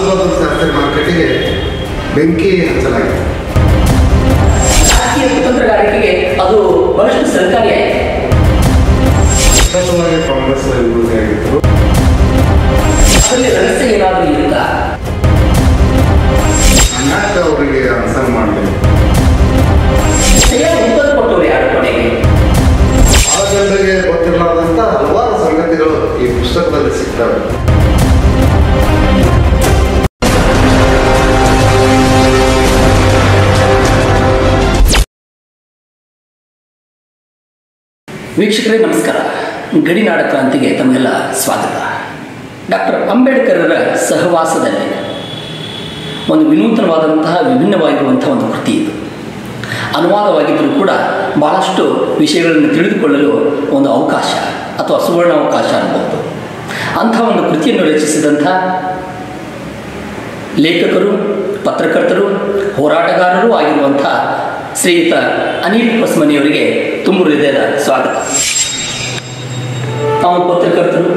ಲಾಲ್ ಶಾಸ್ತ್ರಿ ಮಾರ್ಕೆಟಿಗೆ ಬೆಂಕಿ ಹಚ್ಚಲಾಗಿದೆ. ರಾಜಕೀಯ ಕುತಂತ್ರಗಾರಿಕೆಗೆ ಅದು ಬಹಳಷ್ಟು ಸರ್ಕಾರಿಯಾಗಿದೆ. ಸ್ಪಷ್ಟವಾಗಿ ಕಾಂಗ್ರೆಸ್ ವಿರೋಧಿಯಾಗಿದ್ದರು. ಅದರಲ್ಲಿ ರಹಸ್ಯ ಏನಾದರೂ ಇರುತ್ತಾ? ಯಾಕೆ ಅವರಿಗೆ ಆನ್ಸರ್ ಮಾಡಲಿಲ್ಲ? ಸರಿಯಾಗಿ ಉತ್ತರ ಕೊಟ್ಟವರು ಯಾರು ಕೊನೆಗೆ? ಆ ಜನರಿಗೆ ಗೊತ್ತಿರಲಾರ್ದಂಥ ಹಲವಾರು ಸಂಗತಿಗಳು ಈ ಪುಸ್ತಕದಲ್ಲಿ ಸಿಗ್ತವೆ. ವೀಕ್ಷಕರೇ ನಮಸ್ಕಾರ. ಗಡಿನಾಡ ಕ್ರಾಂತಿಗೆ ತಮಗೆಲ್ಲ ಸ್ವಾಗತ. ಡಾಕ್ಟರ್ ಅಂಬೇಡ್ಕರರ ಸಹವಾಸದಲ್ಲಿ ಒಂದು ವಿನೂತನವಾದಂತಹ ವಿಭಿನ್ನವಾಗಿರುವಂತಹ ಒಂದು ಕೃತಿ ಇದು. ಅನುವಾದವಾಗಿದ್ದರೂ ಕೂಡ ಭಾಳಷ್ಟು ವಿಷಯಗಳನ್ನು ತಿಳಿದುಕೊಳ್ಳಲು ಒಂದು ಅವಕಾಶ ಅಥವಾ ಸುವರ್ಣ ಅವಕಾಶ ಅನ್ಬೋದು. ಅಂಥ ಒಂದು ಕೃತಿಯನ್ನು ರಚಿಸಿದಂಥ ಲೇಖಕರು, ಪತ್ರಕರ್ತರು, ಹೋರಾಟಗಾರರೂ ಆಗಿರುವಂಥ ಶ್ರೀಯುತ ಅನಿಲ್ ಹೊಸಮನಿಯವರಿಗೆ ತುಂಬ ಹೃದಯದ ಸ್ವಾಗತ. ತಾವು ಪತ್ರಕರ್ತರು,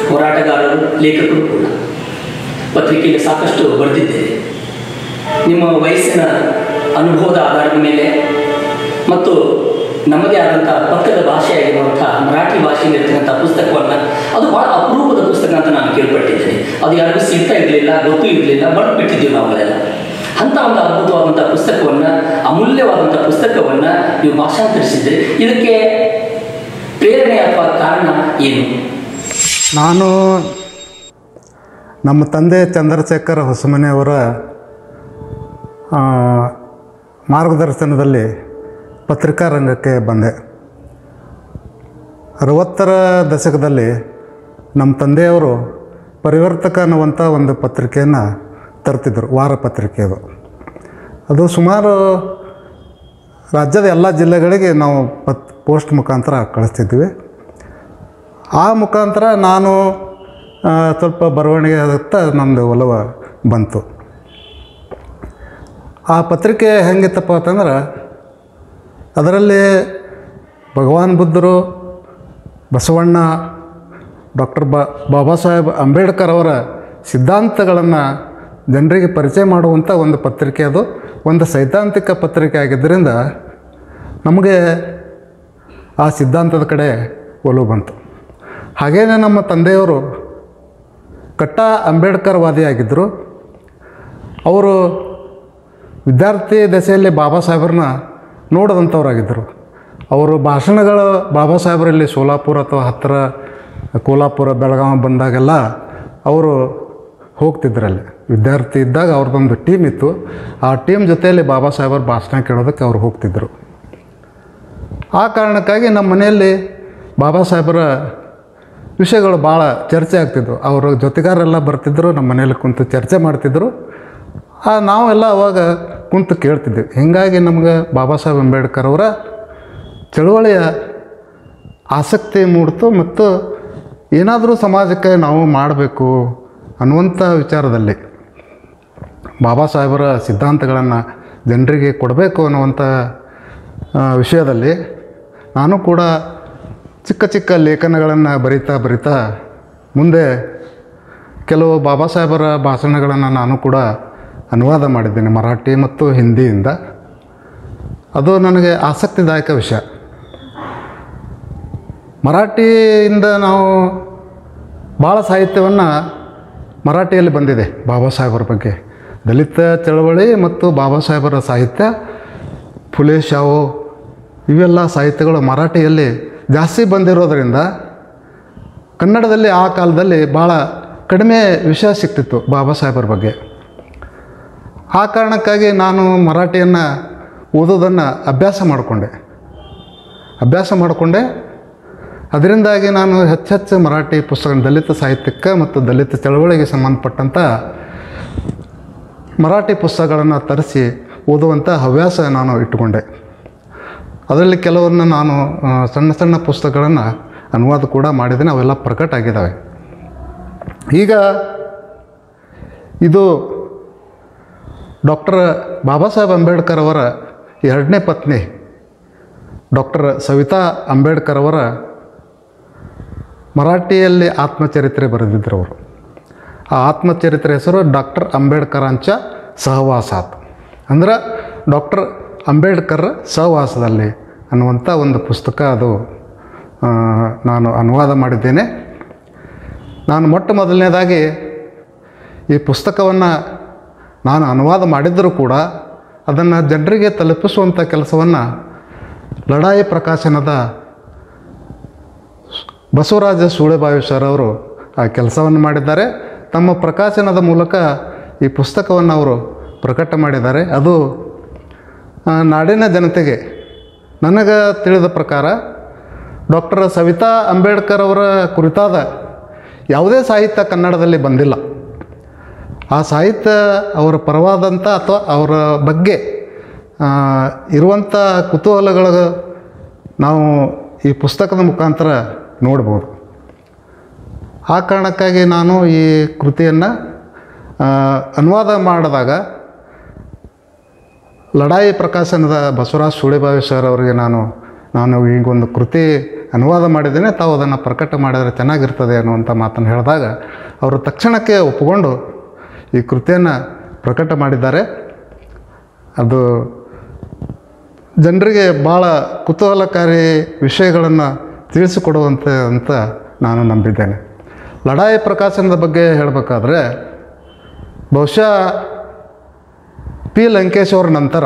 ಹೋರಾಟಗಾರರು, ಲೇಖಕರು ಕೂಡ. ಪತ್ರಿಕೆಯಲ್ಲಿ ಸಾಕಷ್ಟು ಬರೆದಿದ್ದೇವೆ. ನಿಮ್ಮ ವಯಸ್ಸಿನ ಅನುಭವದ ಆಧಾರದ ಮೇಲೆ ಮತ್ತು ನಮ್ಮದೇ ಆದಂಥ ಪಕ್ಕದ ಭಾಷೆಯಾಗಿರುವಂಥ ಮರಾಠಿ ಭಾಷೆಯಲ್ಲಿರ್ತಕ್ಕಂಥ ಪುಸ್ತಕವನ್ನು, ಅದು ಭಾಳ ಅಪರೂಪದ ಪುಸ್ತಕ ಅಂತ ನಾನು ಕೇಳ್ಪಟ್ಟಿದ್ದೇನೆ. ಅದು ಯಾರಿಗೂ ಸಿಗ್ತಾ ಇರಲಿಲ್ಲ, ಗೊತ್ತೂ ಇರಲಿಲ್ಲ, ಬರೆದು ಬಿಟ್ಟಿದ್ದೀವಿ ನಾವೆಲ್ಲ. ಅಂಥ ಒಂದು ಅದ್ಭುತವಾದಂಥ ಪುಸ್ತಕವನ್ನು, ಅಮೂಲ್ಯವಾದಂಥ ಪುಸ್ತಕವನ್ನು ನೀವು ಭಾಷಾಂತರಿಸಿದರೆ ಇದಕ್ಕೆ ಪ್ರೇರಣೆ ಅಥವಾ ಕಾರಣ ಏನು? ನಾನು ನಮ್ಮ ತಂದೆ ಚಂದ್ರಶೇಖರ್ ಹೊಸಮನಿಯವರ ಮಾರ್ಗದರ್ಶನದಲ್ಲಿ ಪತ್ರಿಕಾ ರಂಗಕ್ಕೆ ಬಂದೆ. 60ರ ದಶಕದಲ್ಲಿ ನಮ್ಮ ತಂದೆಯವರು ಪರಿವರ್ತಕ ಅನ್ನುವಂಥ ಒಂದು ಪತ್ರಿಕೆಯನ್ನು ತರ್ತಿದ್ದರು, ವಾರ ಪತ್ರಿಕೆ ಅದು. ಅದು ಸುಮಾರು ರಾಜ್ಯದ ಎಲ್ಲ ಜಿಲ್ಲೆಗಳಿಗೆ ನಾವು ಪೋಸ್ಟ್ ಮುಖಾಂತರ ಕಳಿಸ್ತಿದ್ವಿ. ಆ ಮುಖಾಂತರ ನಾನು ಸ್ವಲ್ಪ ಬರವಣಿಗೆ ಆಗುತ್ತಾ ನಮ್ಮದು ಒಲವ ಬಂತು. ಆ ಪತ್ರಿಕೆ ಹೆಂಗಿತ್ತಪ್ಪ ಅಂತಂದ್ರೆ, ಅದರಲ್ಲಿ ಭಗವಾನ್ ಬುದ್ಧರು, ಬಸವಣ್ಣ, ಡಾಕ್ಟರ್ ಬಾಬಾ ಸಾಹೇಬ್ ಅಂಬೇಡ್ಕರ್ ಅವರ ಸಿದ್ಧಾಂತಗಳನ್ನು ಜನರಿಗೆ ಪರಿಚಯ ಮಾಡುವಂಥ ಒಂದು ಪತ್ರಿಕೆ. ಅದು ಒಂದು ಸೈದ್ಧಾಂತಿಕ ಪತ್ರಿಕೆ ಆಗಿದ್ದರಿಂದ ನಮಗೆ ಆ ಸಿದ್ಧಾಂತದ ಕಡೆ ಒಲವು ಬಂತು. ಹಾಗೇನೇ ನಮ್ಮ ತಂದೆಯವರು ಕಟ್ಟ ಅಂಬೇಡ್ಕರ್ವಾದಿಯಾಗಿದ್ದರು. ಅವರು ವಿದ್ಯಾರ್ಥಿ ದಶೆಯಲ್ಲಿ ಬಾಬಾ ಸಾಹೇಬ್ರನ್ನ ನೋಡಿದಂಥವ್ರಾಗಿದ್ದರು. ಅವರು ಭಾಷಣಗಳು ಬಾಬಾ ಸಾಹೇಬರಲ್ಲಿ ಸೋಲಾಪುರ ಅಥವಾ ಹತ್ತಿರ ಕೋಲ್ಹಾಪುರ, ಬೆಳಗಾವಿ ಬಂದಾಗೆಲ್ಲ ಅವರು ಹೋಗ್ತಿದ್ರಲ್ಲಿ. ವಿದ್ಯಾರ್ಥಿ ಇದ್ದಾಗ ಅವ್ರದ್ದೊಂದು ಟೀಮ್ ಇತ್ತು. ಆ ಟೀಮ್ ಜೊತೆಯಲ್ಲಿ ಬಾಬಾ ಸಾಹೇಬರ ಭಾಷಣ ಕೇಳೋದಕ್ಕೆ ಅವ್ರು ಹೋಗ್ತಿದ್ದರು. ಆ ಕಾರಣಕ್ಕಾಗಿ ನಮ್ಮ ಮನೆಯಲ್ಲಿ ಬಾಬಾ ಸಾಹೇಬರ ವಿಷಯಗಳು ಭಾಳ ಚರ್ಚೆ ಆಗ್ತಿದ್ವು. ಅವರ ಜೊತೆಗಾರರೆಲ್ಲ ಬರ್ತಿದ್ದರು, ನಮ್ಮ ಮನೇಲಿ ಕುಂತು ಚರ್ಚೆ ಮಾಡ್ತಿದ್ದರು. ನಾವೆಲ್ಲ ಅವಾಗ ಕುಂತು ಕೇಳ್ತಿದ್ವಿ. ಹೀಗಾಗಿ ನಮ್ಗೆ ಬಾಬಾ ಸಾಹೇಬ್ ಅಂಬೇಡ್ಕರ್ ಅವರ ಚಳುವಳಿಯ ಆಸಕ್ತಿ ಮೂಡ್ತು ಮತ್ತು ಏನಾದರೂ ಸಮಾಜಕ್ಕೆ ನಾವು ಮಾಡಬೇಕು ಅನ್ನುವಂಥ ವಿಚಾರದಲ್ಲಿ, ಬಾಬಾ ಸಾಹೇಬರ ಸಿದ್ಧಾಂತಗಳನ್ನು ಜನರಿಗೆ ಕೊಡಬೇಕು ಅನ್ನುವಂಥ ವಿಷಯದಲ್ಲಿ ನಾನು ಕೂಡ ಚಿಕ್ಕ ಚಿಕ್ಕ ಲೇಖನಗಳನ್ನು ಬರಿತಾ ಮುಂದೆ ಕೆಲವು ಬಾಬಾ ಸಾಹೇಬರ ಭಾಷಣಗಳನ್ನು ನಾನು ಕೂಡ ಅನುವಾದ ಮಾಡಿದ್ದೇನೆ ಮರಾಠಿ ಮತ್ತು ಹಿಂದಿಯಿಂದ. ಅದು ನನಗೆ ಆಸಕ್ತಿದಾಯಕ ವಿಷಯ. ಮರಾಠಿಯಿಂದ ನಾವು ಭಾಳ ಸಾಹಿತ್ಯವನ್ನು ಮರಾಠಿಯಲ್ಲಿ ಬಂದಿದೆ ಬಾಬಾ ಸಾಹೇಬರ ಬಗ್ಗೆ. ದಲಿತ ಚಳವಳಿ ಮತ್ತು ಬಾಬಾ ಸಾಹೇಬರ ಸಾಹಿತ್ಯ, ಫುಲೆ ಶಾವು, ಇವೆಲ್ಲ ಸಾಹಿತ್ಯಗಳು ಮರಾಠಿಯಲ್ಲಿ ಜಾಸ್ತಿ ಬಂದಿರೋದರಿಂದ ಕನ್ನಡದಲ್ಲಿ ಆ ಕಾಲದಲ್ಲಿ ಭಾಳ ಕಡಿಮೆ ವಿಷಯ ಸಿಗ್ತಿತ್ತು ಬಾಬಾ ಸಾಹೇಬರ ಬಗ್ಗೆ. ಆ ಕಾರಣಕ್ಕಾಗಿ ನಾನು ಮರಾಠಿಯನ್ನು ಓದೋದನ್ನು ಅಭ್ಯಾಸ ಮಾಡಿಕೊಂಡೆ. ಅದರಿಂದಾಗಿ ನಾನು ಹೆಚ್ಚೆಚ್ಚು ಮರಾಠಿ ಪುಸ್ತಕ, ದಲಿತ ಸಾಹಿತ್ಯಕ್ಕೆ ಮತ್ತು ದಲಿತ ಚಳವಳಿಗೆ ಸಂಬಂಧಪಟ್ಟಂಥ ಮರಾಠಿ ಪುಸ್ತಕಗಳನ್ನು ತರಿಸಿ ಓದುವಂಥ ಹವ್ಯಾಸ ನಾನು ಇಟ್ಟುಕೊಂಡೆ. ಅದರಲ್ಲಿ ಕೆಲವನ್ನು ನಾನು ಸಣ್ಣ ಸಣ್ಣ ಪುಸ್ತಕಗಳನ್ನು ಅನುವಾದ ಕೂಡ ಮಾಡಿದ್ದೇನೆ. ಅವೆಲ್ಲ ಪ್ರಕಟ ಆಗಿದ್ದಾವೆ. ಈಗ ಇದು ಡಾಕ್ಟರ್ ಬಾಬಾ ಸಾಹೇಬ್ ಅಂಬೇಡ್ಕರ್ ಅವರ ಎರಡನೇ ಪತ್ನಿ ಡಾಕ್ಟರ್ ಸವಿತಾ ಅಂಬೇಡ್ಕರ್ ಅವರ ಮರಾಠಿಯಲ್ಲಿ ಆತ್ಮಚರಿತ್ರೆ ಬರೆದಿದ್ದರು ಅವರು. ಆ ಆತ್ಮಚರಿತ್ರೆ ಹೆಸರು ಡಾಕ್ಟರ್ ಅಂಬೇಡ್ಕರಂಚ ಸಹವಾಸಾತ್, ಅಂದ್ರೆ ಡಾಕ್ಟರ್ ಅಂಬೇಡ್ಕರ್ ಸಹವಾಸದಲ್ಲಿ ಅನ್ನುವಂಥ ಒಂದು ಪುಸ್ತಕ. ಅದು ನಾನು ಅನುವಾದ ಮಾಡಿದ್ದೇನೆ. ನಾನು ಮೊಟ್ಟ ಮೊದಲನೇದಾಗಿ ಈ ಪುಸ್ತಕವನ್ನು ನಾನು ಅನುವಾದ ಮಾಡಿದ್ದರೂ ಕೂಡ ಅದನ್ನು ಜನರಿಗೆ ತಲುಪಿಸುವಂಥ ಕೆಲಸವನ್ನು ಲಢಾಯಿ ಪ್ರಕಾಶನದ ಬಸವರಾಜ ಸೂಳೆಬಾವಿ ಸರ್ ಅವರು ಆ ಕೆಲಸವನ್ನು ಮಾಡಿದ್ದಾರೆ. ತಮ್ಮ ಪ್ರಕಾಶನದ ಮೂಲಕ ಈ ಪುಸ್ತಕವನ್ನು ಅವರು ಪ್ರಕಟ ಮಾಡಿದ್ದಾರೆ. ಅದು ನಾಡಿನ ಜನತೆಗೆ ನನಗೆ ತಿಳಿದ ಪ್ರಕಾರ ಡಾಕ್ಟರ್ ಸವಿತಾ ಅಂಬೇಡ್ಕರ್ ಅವರ ಕುರಿತಾದ ಯಾವುದೇ ಸಾಹಿತ್ಯ ಕನ್ನಡದಲ್ಲಿ ಬಂದಿಲ್ಲ. ಆ ಸಾಹಿತ್ಯ ಅವರ ಪರವಾದಂಥ ಅಥವಾ ಅವರ ಬಗ್ಗೆ ಇರುವಂಥ ಕುತೂಹಲಗಳ ನಾವು ಈ ಪುಸ್ತಕದ ಮುಖಾಂತರ ನೋಡ್ಬೋದು. ಆ ಕಾರಣಕ್ಕಾಗಿ ನಾನು ಈ ಕೃತಿಯನ್ನು ಅನುವಾದ ಮಾಡಿದಾಗ ಲಢಾಯಿ ಪ್ರಕಾಶನದ ಬಸವರಾಜ ಸೂಳೆಬಾವಿ ಸರ್ ಅವರಿಗೆ ನಾನು ಈಗೊಂದು ಕೃತಿ ಅನುವಾದ ಮಾಡಿದ್ದೇನೆ, ತಾವು ಅದನ್ನು ಪ್ರಕಟ ಮಾಡಿದರೆ ಚೆನ್ನಾಗಿರ್ತದೆ ಅನ್ನುವಂಥ ಮಾತನ್ನು ಹೇಳಿದಾಗ ಅವರು ತಕ್ಷಣಕ್ಕೆ ಒಪ್ಪಿಕೊಂಡು ಈ ಕೃತಿಯನ್ನು ಪ್ರಕಟ ಮಾಡಿದ್ದಾರೆ. ಅದು ಜನರಿಗೆ ಭಾಳ ಕುತೂಹಲಕಾರಿ ವಿಷಯಗಳನ್ನು ತಿಳಿಸಿಕೊಡುವಂತೆ ಅಂತ ನಾನು ನಂಬಿದ್ದೇನೆ. ಲಢಾಯಿ ಪ್ರಕಾಶನದ ಬಗ್ಗೆ ಹೇಳಬೇಕಾದ್ರೆ ಬಹುಶಃ ಪಿ ಲಂಕೇಶ್ ಅವರ ನಂತರ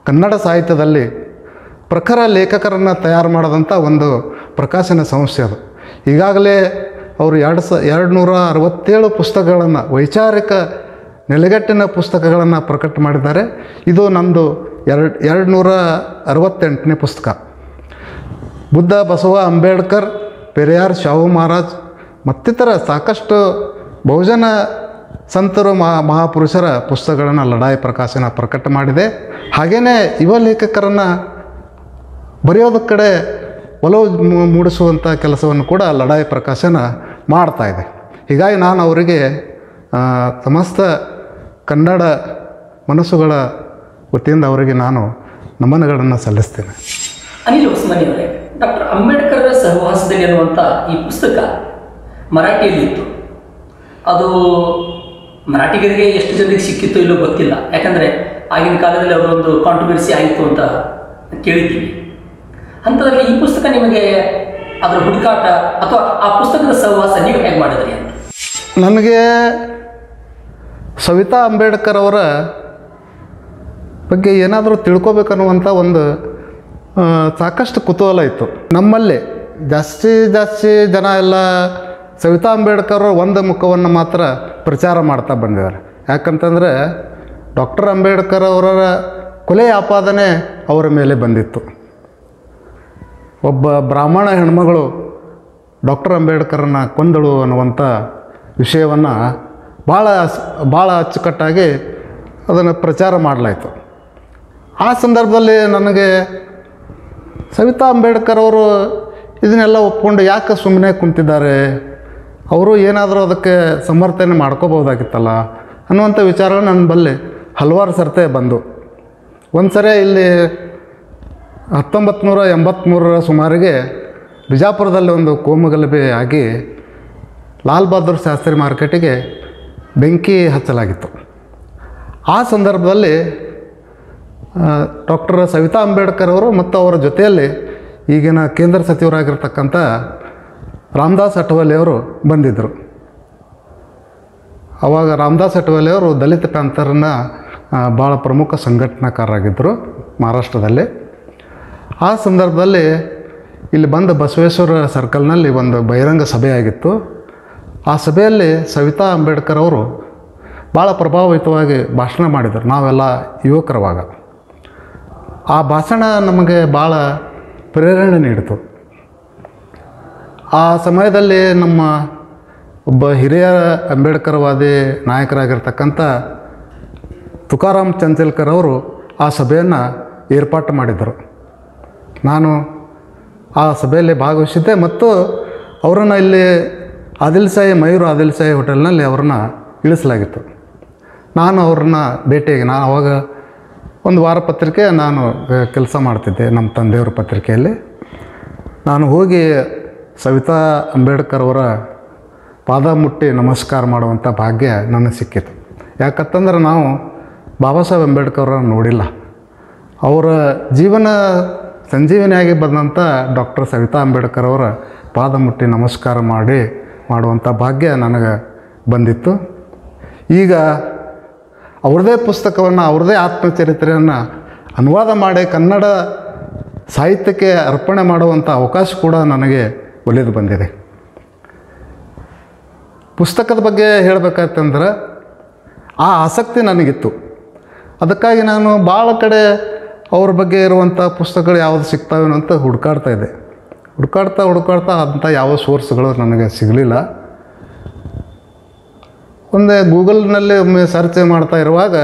ಕನ್ನಡ ಸಾಹಿತ್ಯದಲ್ಲಿ ಪ್ರಖರ ಲೇಖಕರನ್ನು ತಯಾರು ಮಾಡಿದಂಥ ಒಂದು ಪ್ರಕಾಶನ ಸಂಸ್ಥೆ ಅದು. ಈಗಾಗಲೇ ಅವರು 267 ಪುಸ್ತಕಗಳನ್ನು, ವೈಚಾರಿಕ ನೆಲೆಗಟ್ಟಿನ ಪುಸ್ತಕಗಳನ್ನು ಪ್ರಕಟ ಮಾಡಿದ್ದಾರೆ. ಇದು ನಮ್ಮದು 268ನೇ ಪುಸ್ತಕ. ಬುದ್ಧ, ಬಸವ, ಅಂಬೇಡ್ಕರ್, ಪೆರಿಯಾರ್, ಶಾಹು ಮಹಾರಾಜ್ ಮತ್ತಿತರ ಸಾಕಷ್ಟು ಬಹುಜನ ಸಂತರು, ಮಹಾಪುರುಷರ ಪುಸ್ತಕಗಳನ್ನು ಲಢಾಯಿ ಪ್ರಕಾಶನ ಪ್ರಕಟ ಮಾಡಿದೆ. ಹಾಗೆಯೇ ಯುವ ಲೇಖಕರನ್ನು ಬರೆಯೋದ ಕಡೆ ಒಲವು ಮೂಡಿಸುವಂಥ ಕೆಲಸವನ್ನು ಕೂಡ ಲಢಾಯಿ ಪ್ರಕಾಶನ ಮಾಡ್ತಾಯಿದೆ. ಹೀಗಾಗಿ ನಾನು ಅವರಿಗೆ ಸಮಸ್ತ ಕನ್ನಡ ಮನಸ್ಸುಗಳ ವತಿಯಿಂದ ಅವರಿಗೆ ನಾನು ನಮನಗಳನ್ನು ಸಲ್ಲಿಸ್ತೇನೆ. ಅನಿಲ್ ಉಸ್ಮಾನಿ ಅವರೇ, ಡಾಕ್ಟರ್ ಅಂಬೇಡ್ಕರ್ ಸಹವಾಸದಲ್ಲಿ ಅನ್ನುವಂಥ ಈ ಪುಸ್ತಕ ಮರಾಠಿಯಲ್ಲಿತ್ತು. ಅದು ಮರಾಠಿಗರಿಗೆ ಎಷ್ಟು ಜನರಿಗೆ ಸಿಕ್ಕಿತ್ತು ಇಲ್ಲೋ ಗೊತ್ತಿಲ್ಲ, ಯಾಕಂದರೆ ಆಗಿನ ಕಾಲದಲ್ಲಿ ಅವರೊಂದು ಕಾಂಟ್ರವರ್ಸಿ ಆಯಿತು ಅಂತ ಕೇಳಿದ್ದೀವಿ. ಅಂಥದ್ರಲ್ಲಿ ಈ ಪುಸ್ತಕ ನಿಮಗೆ ಅದರ ಹುಡುಕಾಟ ಅಥವಾ ಆ ಪುಸ್ತಕದ ಸಹವಾಸ ನೀವು ಹೇಗೆ ಮಾಡಿದ್ರಿ ಅಂತ? ನನಗೆ ಸವಿತಾ ಅಂಬೇಡ್ಕರ್ ಅವರ ಬಗ್ಗೆ ಏನಾದರೂ ತಿಳ್ಕೊಬೇಕನ್ನುವಂಥ ಒಂದು ಸಾಕಷ್ಟು ಕುತೂಹಲ ಇತ್ತು ನಮ್ಮಲ್ಲಿ. ಜಾಸ್ತಿ ಜನ ಎಲ್ಲ ಸವಿತಾ ಅಂಬೇಡ್ಕರ್ ಒಂದು ಮುಖವನ್ನು ಮಾತ್ರ ಪ್ರಚಾರ ಮಾಡ್ತಾ ಬಂದಿದ್ದಾರೆ. ಯಾಕಂತಂದರೆ ಡಾಕ್ಟರ್ ಅಂಬೇಡ್ಕರ್ ಅವರ ಕೊಲೆ ಆಪಾದನೆ ಅವರ ಮೇಲೆ ಬಂದಿತ್ತು. ಒಬ್ಬ ಬ್ರಾಹ್ಮಣ ಹೆಣ್ಮಗಳು ಡಾಕ್ಟರ್ ಅಂಬೇಡ್ಕರನ್ನು ಕೊಂದಳು ಅನ್ನುವಂಥ ವಿಷಯವನ್ನು ಭಾಳ ಅಚ್ಚುಕಟ್ಟಾಗಿ ಅದನ್ನು ಪ್ರಚಾರ ಮಾಡಲಾಯಿತು. ಆ ಸಂದರ್ಭದಲ್ಲಿ ನನಗೆ ಸವಿತಾ ಅಂಬೇಡ್ಕರ್ ಅವರು ಇದನ್ನೆಲ್ಲ ಒಪ್ಕೊಂಡು ಯಾಕೆ ಸುಮ್ಮನೆ ಕುಂತಿದ್ದಾರೆ, ಅವರು ಏನಾದರೂ ಅದಕ್ಕೆ ಸಮರ್ಥನೆ ಮಾಡ್ಕೋಬೋದಾಗಿತ್ತಲ್ಲ ಅನ್ನುವಂಥ ವಿಚಾರಗಳು ನನ್ನ ಬಳಿ ಹಲವಾರು ಸರ್ತೆ ಬಂದು. ಒಂದು ಸರಿ ಇಲ್ಲಿ 1983ರ ಸುಮಾರಿಗೆ ಬಿಜಾಪುರದಲ್ಲಿ ಒಂದು ಕೋಮುಗಲಭೆ ಆಗಿ ಲಾಲ್ ಬಹದ್ದೂರ್ ಶಾಸ್ತ್ರಿ ಮಾರ್ಕೆಟಿಗೆ ಬೆಂಕಿ ಹಚ್ಚಲಾಗಿತ್ತು. ಆ ಸಂದರ್ಭದಲ್ಲಿ ಡಾಕ್ಟರ್ ಸವಿತಾ ಅಂಬೇಡ್ಕರ್ ಅವರು ಮತ್ತು ಅವರ ಜೊತೆಯಲ್ಲಿ ಈಗಿನ ಕೇಂದ್ರ ಸಚಿವರಾಗಿರ್ತಕ್ಕಂಥ ರಾಮದಾಸ್ ಅಠವಲೆ ಅವರು ಬಂದಿದ್ದರು. ಆವಾಗ ರಾಮದಾಸ್ ಅಠವಲೆ ಅವರು ದಲಿತ ಪ್ಯಾಂಥರ್ನ ಭಾಳ ಪ್ರಮುಖ ಸಂಘಟನಾಕಾರರಾಗಿದ್ದರು ಮಹಾರಾಷ್ಟ್ರದಲ್ಲಿ. ಆ ಸಂದರ್ಭದಲ್ಲಿ ಇಲ್ಲಿ ಬಂದ ಬಸವೇಶ್ವರ ಸರ್ಕಲ್ನಲ್ಲಿ ಒಂದು ಬಹಿರಂಗ ಸಭೆ ಆಗಿತ್ತು. ಆ ಸಭೆಯಲ್ಲಿ ಸವಿತಾ ಅಂಬೇಡ್ಕರ್ ಅವರು ಭಾಳ ಪ್ರಭಾವಿತವಾಗಿ ಭಾಷಣ ಮಾಡಿದರು, ನಾವೆಲ್ಲ ಯುವಕರವಾಗ. ಆ ಭಾಷಣ ನಮಗೆ ಭಾಳ ಪ್ರೇರಣೆ ನೀಡಿತು. ಆ ಸಮಯದಲ್ಲಿ ನಮ್ಮ ಒಬ್ಬ ಹಿರಿಯ ಅಂಬೇಡ್ಕರ್ವಾದಿ ನಾಯಕರಾಗಿರ್ತಕ್ಕಂಥ ತುಕಾರಾಮ್ ಚಂಚಲ್ಕರ್ ಅವರು ಆ ಸಭೆಯನ್ನು ಏರ್ಪಾಟು ಮಾಡಿದರು. ನಾನು ಆ ಸಭೆಯಲ್ಲಿ ಭಾಗವಹಿಸಿದ್ದೆ ಮತ್ತು ಅವರನ್ನು ಇಲ್ಲಿ ಮಯೂರ್ ಆದಿಲ್ಸಾಯಿ ಹೋಟೆಲ್ನಲ್ಲಿ ಅವ್ರನ್ನ ಇಳಿಸಲಾಗಿತ್ತು. ನಾನು ಅವ್ರನ್ನ ಭೇಟಿಯಾಗಿ, ನಾನು ಅವಾಗ ಒಂದು ವಾರಪತ್ರಿಕೆ ನಾನು ಕೆಲಸ ಮಾಡ್ತಿದ್ದೆ ನಮ್ಮ ತಂದೆಯವರ ಪತ್ರಿಕೆಯಲ್ಲಿ. ನಾನು ಹೋಗಿ ಸವಿತಾ ಅಂಬೇಡ್ಕರ್ ಅವರ ಪಾದ ಮುಟ್ಟಿ ನಮಸ್ಕಾರ ಮಾಡುವಂಥ ಭಾಗ್ಯ ನನಗೆ ಸಿಕ್ಕಿತು. ಯಾಕಂತಂದ್ರೆ ನಾವು ಬಾಬಾ ಸಾಹೇಬ್ ಅಂಬೇಡ್ಕರ್ ಅವ್ರನ್ನ ನೋಡಿಲ್ಲ. ಅವರ ಜೀವನ ಸಂಜೀವನಿಯಾಗಿ ಬಂದಂಥ ಡಾಕ್ಟರ್ ಸವಿತಾ ಅಂಬೇಡ್ಕರ್ ಅವರ ಪಾದ ಮುಟ್ಟಿ ನಮಸ್ಕಾರ ಮಾಡುವಂಥ ಭಾಗ್ಯ ನನಗೆ ಬಂದಿತ್ತು. ಈಗ ಅವ್ರದ್ದೇ ಪುಸ್ತಕವನ್ನು, ಅವ್ರದ್ದೇ ಆತ್ಮಚರಿತ್ರೆಯನ್ನು ಅನುವಾದ ಮಾಡಿ ಕನ್ನಡ ಸಾಹಿತ್ಯಕ್ಕೆ ಅರ್ಪಣೆ ಮಾಡುವಂಥ ಅವಕಾಶ ಕೂಡ ನನಗೆ ಒಲಿದು ಬಂದಿದೆ. ಪುಸ್ತಕದ ಬಗ್ಗೆ ಹೇಳಬೇಕಂತಂದ್ರೆ ಆ ಆಸಕ್ತಿ ನನಗಿತ್ತು. ಅದಕ್ಕಾಗಿ ನಾನು ಭಾಳ ಕಡೆ ಅವ್ರ ಬಗ್ಗೆ ಇರುವಂಥ ಪುಸ್ತಕಗಳು ಯಾವುದು ಸಿಗ್ತಾವೇನೋ ಅಂತ ಹುಡುಕಾಡ್ತಾಯಿದ್ದೆ. ಹುಡುಕಾಡ್ತಾ ಅಂಥ ಯಾವ ಸೋರ್ಸ್ಗಳು ನನಗೆ ಸಿಗಲಿಲ್ಲ. ಒಂದೇ ಗೂಗಲ್ನಲ್ಲಿ ಒಮ್ಮೆ ಸರ್ಚ್ ಮಾಡ್ತಾ ಇರುವಾಗ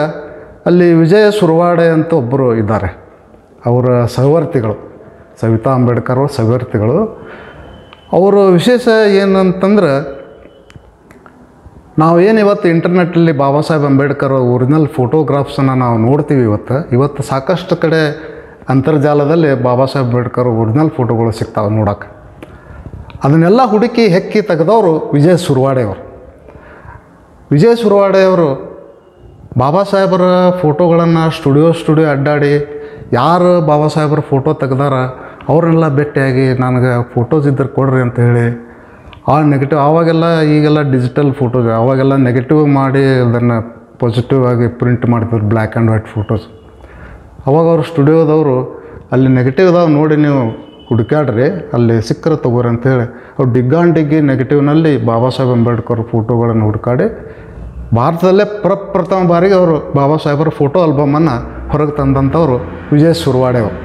ಅಲ್ಲಿ ವಿಜಯ ಸುರವಾಡೆ ಅಂತ ಒಬ್ಬರು ಇದ್ದಾರೆ. ಅವರ ಸಹವರ್ತಿಗಳು, ಸವಿತಾ ಅಂಬೇಡ್ಕರ್ ಅವ್ರ ಸಹವರ್ತಿಗಳು. ಅವರು ವಿಶೇಷ ಏನಂತಂದ್ರೆ, ನಾವೇನು ಇವತ್ತು ಇಂಟರ್ನೆಟ್ಟಲ್ಲಿ ಬಾಬಾ ಸಾಹೇಬ್ ಅಂಬೇಡ್ಕರ್ ಒರಿಜಿನಲ್ ಫೋಟೋಗ್ರಾಫ್ಸನ್ನು ನಾವು ನೋಡ್ತೀವಿ. ಇವತ್ತು ಸಾಕಷ್ಟು ಕಡೆ ಅಂತರ್ಜಾಲದಲ್ಲಿ ಬಾಬಾ ಸಾಹೇಬ್ ಅಂಬೇಡ್ಕರ್ ಒರಿಜಿನಲ್ ಫೋಟೋಗಳು ಸಿಗ್ತಾವೆ ನೋಡೋಕೆ. ಅದನ್ನೆಲ್ಲ ಹುಡುಕಿ ಹೆಕ್ಕಿ ತೆಗೆದವರು ವಿಜಯ ಸುರವಾಡೆಯವರು. ವಿಜಯ ಸುರವಾಡೆಯವರು ಬಾಬಾ ಸಾಹೇಬರ ಫೋಟೋಗಳನ್ನು ಸ್ಟುಡಿಯೋ ಅಡ್ಡಾಡಿ ಯಾರು ಬಾಬಾ ಸಾಹೇಬರ ಫೋಟೋ ತೆಗ್ದಾರ ಅವರನ್ನೆಲ್ಲ ಭೇಟಿಯಾಗಿ ನನಗೆ ಫೋಟೋಸ್ ಇದ್ದರೆ ಕೊಡ್ರಿ ಅಂತ ಹೇಳಿ, ಆ ನೆಗೆಟಿವ್, ಆವಾಗೆಲ್ಲ ಈಗೆಲ್ಲ ಡಿಜಿಟಲ್ ಫೋಟೋಸ್, ಆವಾಗೆಲ್ಲ ನೆಗೆಟಿವ್ ಮಾಡಿ ಅದನ್ನು ಪಾಸಿಟಿವ್ ಆಗಿ ಪ್ರಿಂಟ್ ಮಾಡ್ತಿದ್ರು, ಬ್ಲ್ಯಾಕ್ ಆ್ಯಂಡ್ ವೈಟ್ ಫೋಟೋಸ್. ಅವಾಗ ಅವರು ಸ್ಟುಡಿಯೋದವರು ಅಲ್ಲಿ ನೆಗೆಟಿವ್ ಇದಾವೆ ನೋಡಿ ನೀವು ಹುಡುಕಾಡ್ರಿ, ಅಲ್ಲಿ ಸಿಕ್ಕರೆ ತಗೋರಿ ಅಂತೇಳಿ ಅವ್ರು ಡಿಗ್ಗಿ ನೆಗೆಟಿವ್ನಲ್ಲಿ ಬಾಬಾ ಸಾಹೇಬ್ ಅಂಬೇಡ್ಕರ್ ಫೋಟೋಗಳನ್ನು ಹುಡುಕಾಡಿ ಭಾರತದಲ್ಲೇ ಪ್ರಪ್ರಥಮ ಬಾರಿಗೆ ಅವರು ಬಾಬಾ ಸಾಹೇಬರ ಫೋಟೋ ಆಲ್ಬಮನ್ನು ಹೊರಗೆ ತಂದಂಥವ್ರು ವಿಜಯ ಸುರವಾಡೆಯವರು.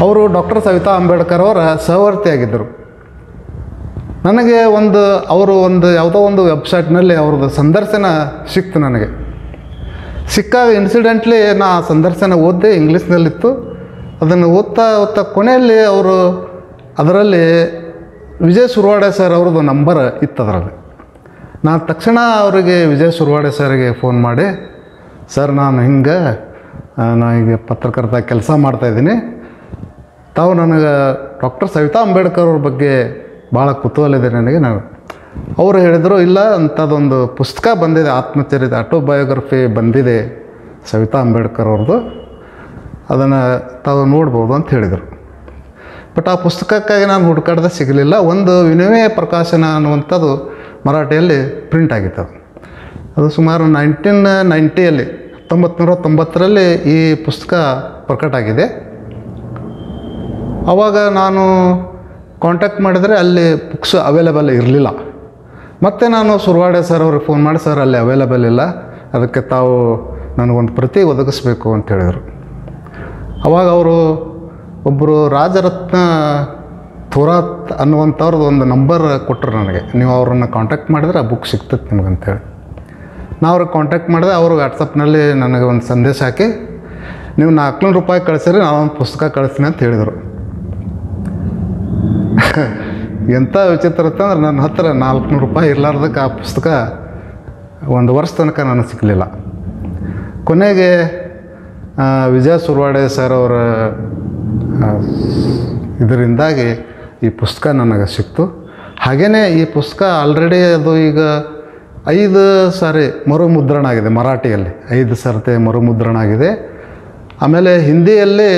ಅವರು ಡಾಕ್ಟರ್ ಸವಿತಾ ಅಂಬೇಡ್ಕರ್ ಅವರ ಸಹವರ್ತಿಯಾಗಿದ್ದರು. ನನಗೆ ಅವರು ಯಾವುದೋ ಒಂದು ವೆಬ್ಸೈಟ್ನಲ್ಲಿ ಅವ್ರದ್ದು ಸಂದರ್ಶನ ಸಿಕ್ತು. ನನಗೆ ಸಿಕ್ಕಾಗ ಇನ್ಸಿಡೆಂಟ್ಲಿ ನಾ ಆ ಸಂದರ್ಶನ ಓದಿದೆ, ಇಂಗ್ಲೀಷ್ನಲ್ಲಿತ್ತು. ಅದನ್ನು ಓದ್ತಾ ಕೊನೆಯಲ್ಲಿ ಅವರು ಅದರಲ್ಲಿ ವಿಜಯ್ ಸುರವಾಡೆ ಸರ್ ಅವ್ರದ್ದು ನಂಬರ್ ಇತ್ತು ಅದರಲ್ಲಿ. ನಾನು ತಕ್ಷಣ ಅವರಿಗೆ ವಿಜಯ್ ಸುರವಾಡೆ ಸರ್ಗೆ ಫೋನ್ ಮಾಡಿ, ಸರ್ ನಾನು ಈಗ ಪತ್ರಕರ್ತ ಕೆಲಸ ಮಾಡ್ತಾಯಿದ್ದೀನಿ, ತಾವು ನನಗೆ ಡಾಕ್ಟರ್ ಸವಿತಾ ಅಂಬೇಡ್ಕರ್ ಅವ್ರ ಬಗ್ಗೆ ಭಾಳ ಕುತೂಹಲ ಇದೆ ನನಗೆ. ಅವರು ಹೇಳಿದರು, ಇಲ್ಲ ಅಂಥದ್ದೊಂದು ಪುಸ್ತಕ ಬಂದಿದೆ, ಆತ್ಮಚರಿತ್ರೆ ಆಟೋಬಯೋಗ್ರಫಿ ಬಂದಿದೆ ಸವಿತಾ ಅಂಬೇಡ್ಕರ್ ಅವ್ರದ್ದು, ಅದನ್ನು ತಾವು ನೋಡ್ಬೋದು ಅಂತ ಹೇಳಿದರು. ಬಟ್ ಆ ಪುಸ್ತಕಕ್ಕಾಗಿ ನಾನು ಹುಡುಕಾಡ್ದೆ ಸಿಗಲಿಲ್ಲ. ಒಂದು ವಿನಿಮಯ ಪ್ರಕಾಶನ ಅನ್ನುವಂಥದ್ದು ಮರಾಠಿಯಲ್ಲಿ ಪ್ರಿಂಟ್ ಆಗಿತ್ತು. ಅದು ಸುಮಾರು 1990ರಲ್ಲಿ ಈ ಪುಸ್ತಕ ಪ್ರಕಟ ಆಗಿದೆ. ಆವಾಗ ನಾನು ಕಾಂಟ್ಯಾಕ್ಟ್ ಮಾಡಿದರೆ ಅಲ್ಲಿ ಬುಕ್ಸ್ ಅವೈಲೇಬಲ್ ಇರಲಿಲ್ಲ. ಮತ್ತು ನಾನು ಸುರವಾಡೆ ಸರ್ ಅವ್ರಿಗೆ ಫೋನ್ ಮಾಡಿ, ಸರ್ ಅಲ್ಲಿ ಅವೈಲೇಬಲ್ ಇಲ್ಲ, ಅದಕ್ಕೆ ತಾವು ನನಗೊಂದು ಪ್ರತಿ ಒದಗಿಸ್ಬೇಕು ಅಂತ ಹೇಳಿದರು. ಅವಾಗ ಅವರು ಒಬ್ಬರು ರಾಜರತ್ನ ಥೋರಾತ್ ಅನ್ನುವಂಥವ್ರದ್ದು ಒಂದು ನಂಬರ್ ಕೊಟ್ಟರು ನನಗೆ, ನೀವು ಅವ್ರನ್ನ ಕಾಂಟ್ಯಾಕ್ಟ್ ಮಾಡಿದ್ರೆ ಆ ಬುಕ್ ಸಿಗ್ತದೆ ನಿಮಗಂತೇಳಿ. ನಾ ಅವ್ರಿಗೆ ಕಾಂಟ್ಯಾಕ್ಟ್ ಮಾಡಿದೆ. ಅವರು ವಾಟ್ಸಪ್ನಲ್ಲಿ ನನಗೆ ಒಂದು ಸಂದೇಶ ಹಾಕಿ, ನೀವು 400 ರೂಪಾಯಿ ಕಳಿಸಿರಿ, ನಾನೊಂದು ಪುಸ್ತಕ ಕಳಿಸ್ತೀನಿ ಅಂತ ಹೇಳಿದರು. ಎಂಥ ವಿಚಿತ್ರ ಅಂತಂದ್ರೆ ನನ್ನ ಹತ್ರ 400 ರೂಪಾಯಿ ಇರಲಾರ್ದಕ್ಕೆ ಆ ಪುಸ್ತಕ 1 ವರ್ಷ ತನಕ ನನಗೆ ಸಿಗಲಿಲ್ಲ. ಕೊನೆಗೆ ವಿಜಯ ಸುರವಾಡೆ ಸರ್ ಅವರ ಇದರಿಂದಾಗಿ ಈ ಪುಸ್ತಕ ನನಗೆ ಸಿಕ್ತು. ಹಾಗೆಯೇ ಈ ಪುಸ್ತಕ ಆಲ್ರೆಡಿ ಅದು ಈಗ 5 ಸಾರಿ ಮರುಮುದ್ರಣ ಆಗಿದೆ. ಮರಾಠಿಯಲ್ಲಿ 5 ಸರ್ತಿ ಮರುಮುದ್ರಣ ಆಗಿದೆ. ಆಮೇಲೆ ಹಿಂದಿಯಲ್ಲಿ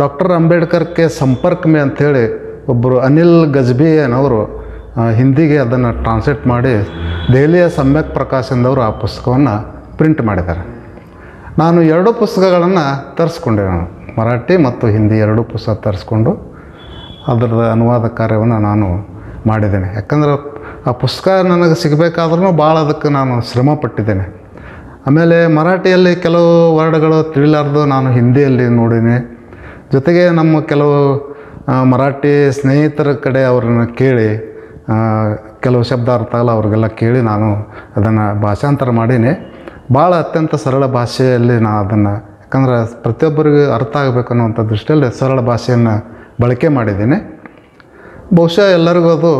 ಡಾಕ್ಟರ್ ಅಂಬೇಡ್ಕರ್ಗೆ ಸಂಪರ್ಕ ಮೇ ಅಂಥೇಳಿ ಒಬ್ಬರು ಅನಿಲ್ ಗಜ್ಬಿಯನವರು ಹಿಂದಿಗೆ ಅದನ್ನು ಟ್ರಾನ್ಸ್ಲೇಟ್ ಮಾಡಿ ದೆಹಲಿಯ ಸಮ್ಯಕ್ ಪ್ರಕಾಶನದವರು ಆ ಪುಸ್ತಕವನ್ನು ಪ್ರಿಂಟ್ ಮಾಡಿದ್ದಾರೆ. ನಾನು 2 ಪುಸ್ತಕಗಳನ್ನು ತರಿಸ್ಕೊಂಡೆ. ನಾನು ಮರಾಠಿ ಮತ್ತು ಹಿಂದಿ 2 ಪುಸ್ತಕ ತರಿಸ್ಕೊಂಡು ಅದರ ಅನುವಾದ ಕಾರ್ಯವನ್ನು ನಾನು ಮಾಡಿದ್ದೇನೆ. ಯಾಕಂದ್ರೆ ಆ ಪುಸ್ತಕ ನನಗೆ ಸಿಗಬೇಕಾದ್ರೂ ಭಾಳ ಅದಕ್ಕೆ ನಾನು ಶ್ರಮ ಪಟ್ಟಿದ್ದೇನೆ. ಆಮೇಲೆ ಮರಾಠಿಯಲ್ಲಿ ಕೆಲವು ವರ್ಡ್ಗಳು ತಿಳಿಲಾರ್ದು ನಾನು ಹಿಂದಿಯಲ್ಲಿ ನೋಡಿದ್ದೀನಿ. ಜೊತೆಗೆ ನಮ್ಮ ಕೆಲವು ಮರಾಠಿ ಸ್ನೇಹಿತರ ಕಡೆ ಅವ್ರನ್ನ ಕೇಳಿ, ಕೆಲವು ಶಬ್ದ ಅರ್ಥ ಆಗಲ್ಲ ಅವ್ರಿಗೆಲ್ಲ ಕೇಳಿ ನಾನು ಅದನ್ನು ಭಾಷಾಂತರ ಮಾಡೀನಿ. ಭಾಳ ಅತ್ಯಂತ ಸರಳ ಭಾಷೆಯಲ್ಲಿ ನಾನು ಅದನ್ನು, ಯಾಕಂದ್ರೆ ಪ್ರತಿಯೊಬ್ಬರಿಗೂ ಅರ್ಥ ಆಗಬೇಕು ಅನ್ನುವಂಥ ದೃಷ್ಟಿಯಲ್ಲಿ ಸರಳ ಭಾಷೆಯನ್ನು ಬಳಕೆ ಮಾಡಿದ್ದೀನಿ. ಬಹುಶಃ ಎಲ್ಲರಿಗೂ ಅದು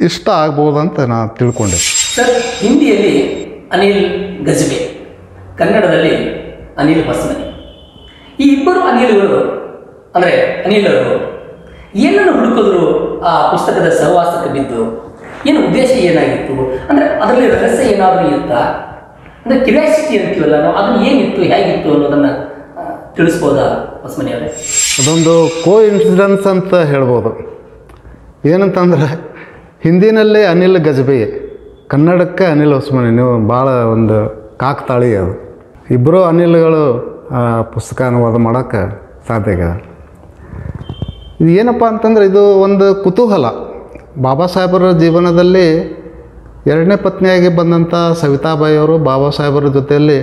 ಇಷ್ಟ ಆಗ್ಬೋದು ಅಂತ ನಾನು ತಿಳ್ಕೊಂಡೆ. ಸರ್, ಹಿಂದಿಯಲ್ಲಿ ಅನಿಲ್ ಗಜ್ಬೆ, ಕನ್ನಡದಲ್ಲಿ ಅನಿಲ್ ಹೊಸಮನಿ, ಈ ಇಬ್ಬರು ಅನಿಲ್ಗಳು ಅಂದರೆ ಅನಿಲರು ಏನನ್ನು ಹುಡುಕಿದ್ರು ಆ ಪುಸ್ತಕದ ಸಹವಾಸಕ್ಕೆ ಬಿದ್ದು? ಏನು ಉದ್ದೇಶ ಏನಾಗಿತ್ತು? ಅಂದರೆ ಅದರಲ್ಲಿ ರಹಸ್ಯ ಏನಾದರೂ ಇತ್ತಾ? ಅಂದರೆ ಕ್ಯೂರಿಯಾಸಿಟಿ ಅಂತೀವಲ್ಲ ನಾವು, ಅದನ್ನು ಏನಿತ್ತು, ಹೇಗಿತ್ತು ಅನ್ನೋದನ್ನು ತಿಳಿಸ್ಬೋದಾ ಹೊಸಮನಿಯವರೇ? ಅದೊಂದು ಕೋ ಇನ್ಸಿಡೆನ್ಸ್ ಅಂತ ಹೇಳ್ಬೋದು. ಏನಂತಂದ್ರೆ ಹಿಂದಿನಲ್ಲಿ ಅನಿಲ್ ಗಜಬಿ, ಕನ್ನಡಕ್ಕೆ ಅನಿಲ್ ಹೊಸಮನಿ. ನೀವು ಭಾಳ ಒಂದು ಕಾಕ್ತಾಳಿ ಅದು. ಇಬ್ಬರು ಅನಿಲ್ಗಳು ಪುಸ್ತಕ ಅನುವಾದ ಮಾಡೋಕ್ಕೆ ಸಾಧ್ಯ ಆಗ್ಯದ. ಇದು ಏನಪ್ಪ ಅಂತಂದ್ರೆ ಇದು ಒಂದು ಕುತೂಹಲ. ಬಾಬಾ ಸಾಹೇಬರ ಜೀವನದಲ್ಲಿ ಎರಡನೇ ಪತ್ನಿಯಾಗಿ ಬಂದಂಥ ಸವಿತಾಬಾಯಿಯವರು ಬಾಬಾ ಸಾಹೇಬರ ಜೊತೆಯಲ್ಲಿ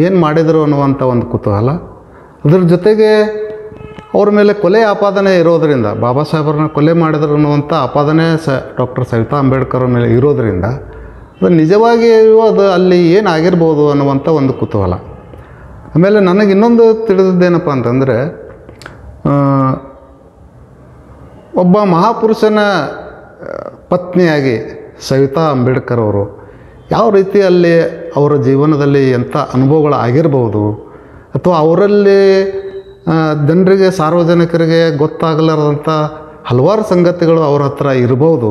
ಏನು ಮಾಡಿದರು ಅನ್ನುವಂಥ ಒಂದು ಕುತೂಹಲ. ಅದ್ರ ಜೊತೆಗೆ ಅವ್ರ ಮೇಲೆ ಕೊಲೆ ಆಪಾದನೆ ಇರೋದರಿಂದ, ಬಾಬಾ ಸಾಹೇಬರನ್ನ ಕೊಲೆ ಮಾಡಿದ್ರು ಅನ್ನುವಂಥ ಆಪಾದನೆ ಡಾಕ್ಟರ್ ಸವಿತಾ ಅಂಬೇಡ್ಕರ್ ಮೇಲೆ ಇರೋದರಿಂದ ಅದು ನಿಜವಾಗಿಯೂ ಅದು ಅಲ್ಲಿ ಏನಾಗಿರ್ಬೋದು ಅನ್ನುವಂಥ ಒಂದು ಕುತೂಹಲ. ಆಮೇಲೆ ನನಗೆ ಇನ್ನೊಂದು ತಿಳಿದಿದ್ದೇನಪ್ಪ ಅಂತಂದರೆ, ಒಬ್ಬ ಮಹಾಪುರುಷನ ಪತ್ನಿಯಾಗಿ ಸವಿತಾ ಅಂಬೇಡ್ಕರ್ ಅವರು ಯಾವ ರೀತಿಯಲ್ಲಿ ಅವರ ಜೀವನದಲ್ಲಿ ಎಂಥ ಅನುಭವಗಳು ಆಗಿರ್ಬೋದು, ಅಥವಾ ಅವರಲ್ಲಿ ಜನರಿಗೆ, ಸಾರ್ವಜನಿಕರಿಗೆ ಗೊತ್ತಾಗಲಾರದಂಥ ಹಲವಾರು ಸಂಗತಿಗಳು ಅವ್ರ ಹತ್ರ ಇರ್ಬೋದು.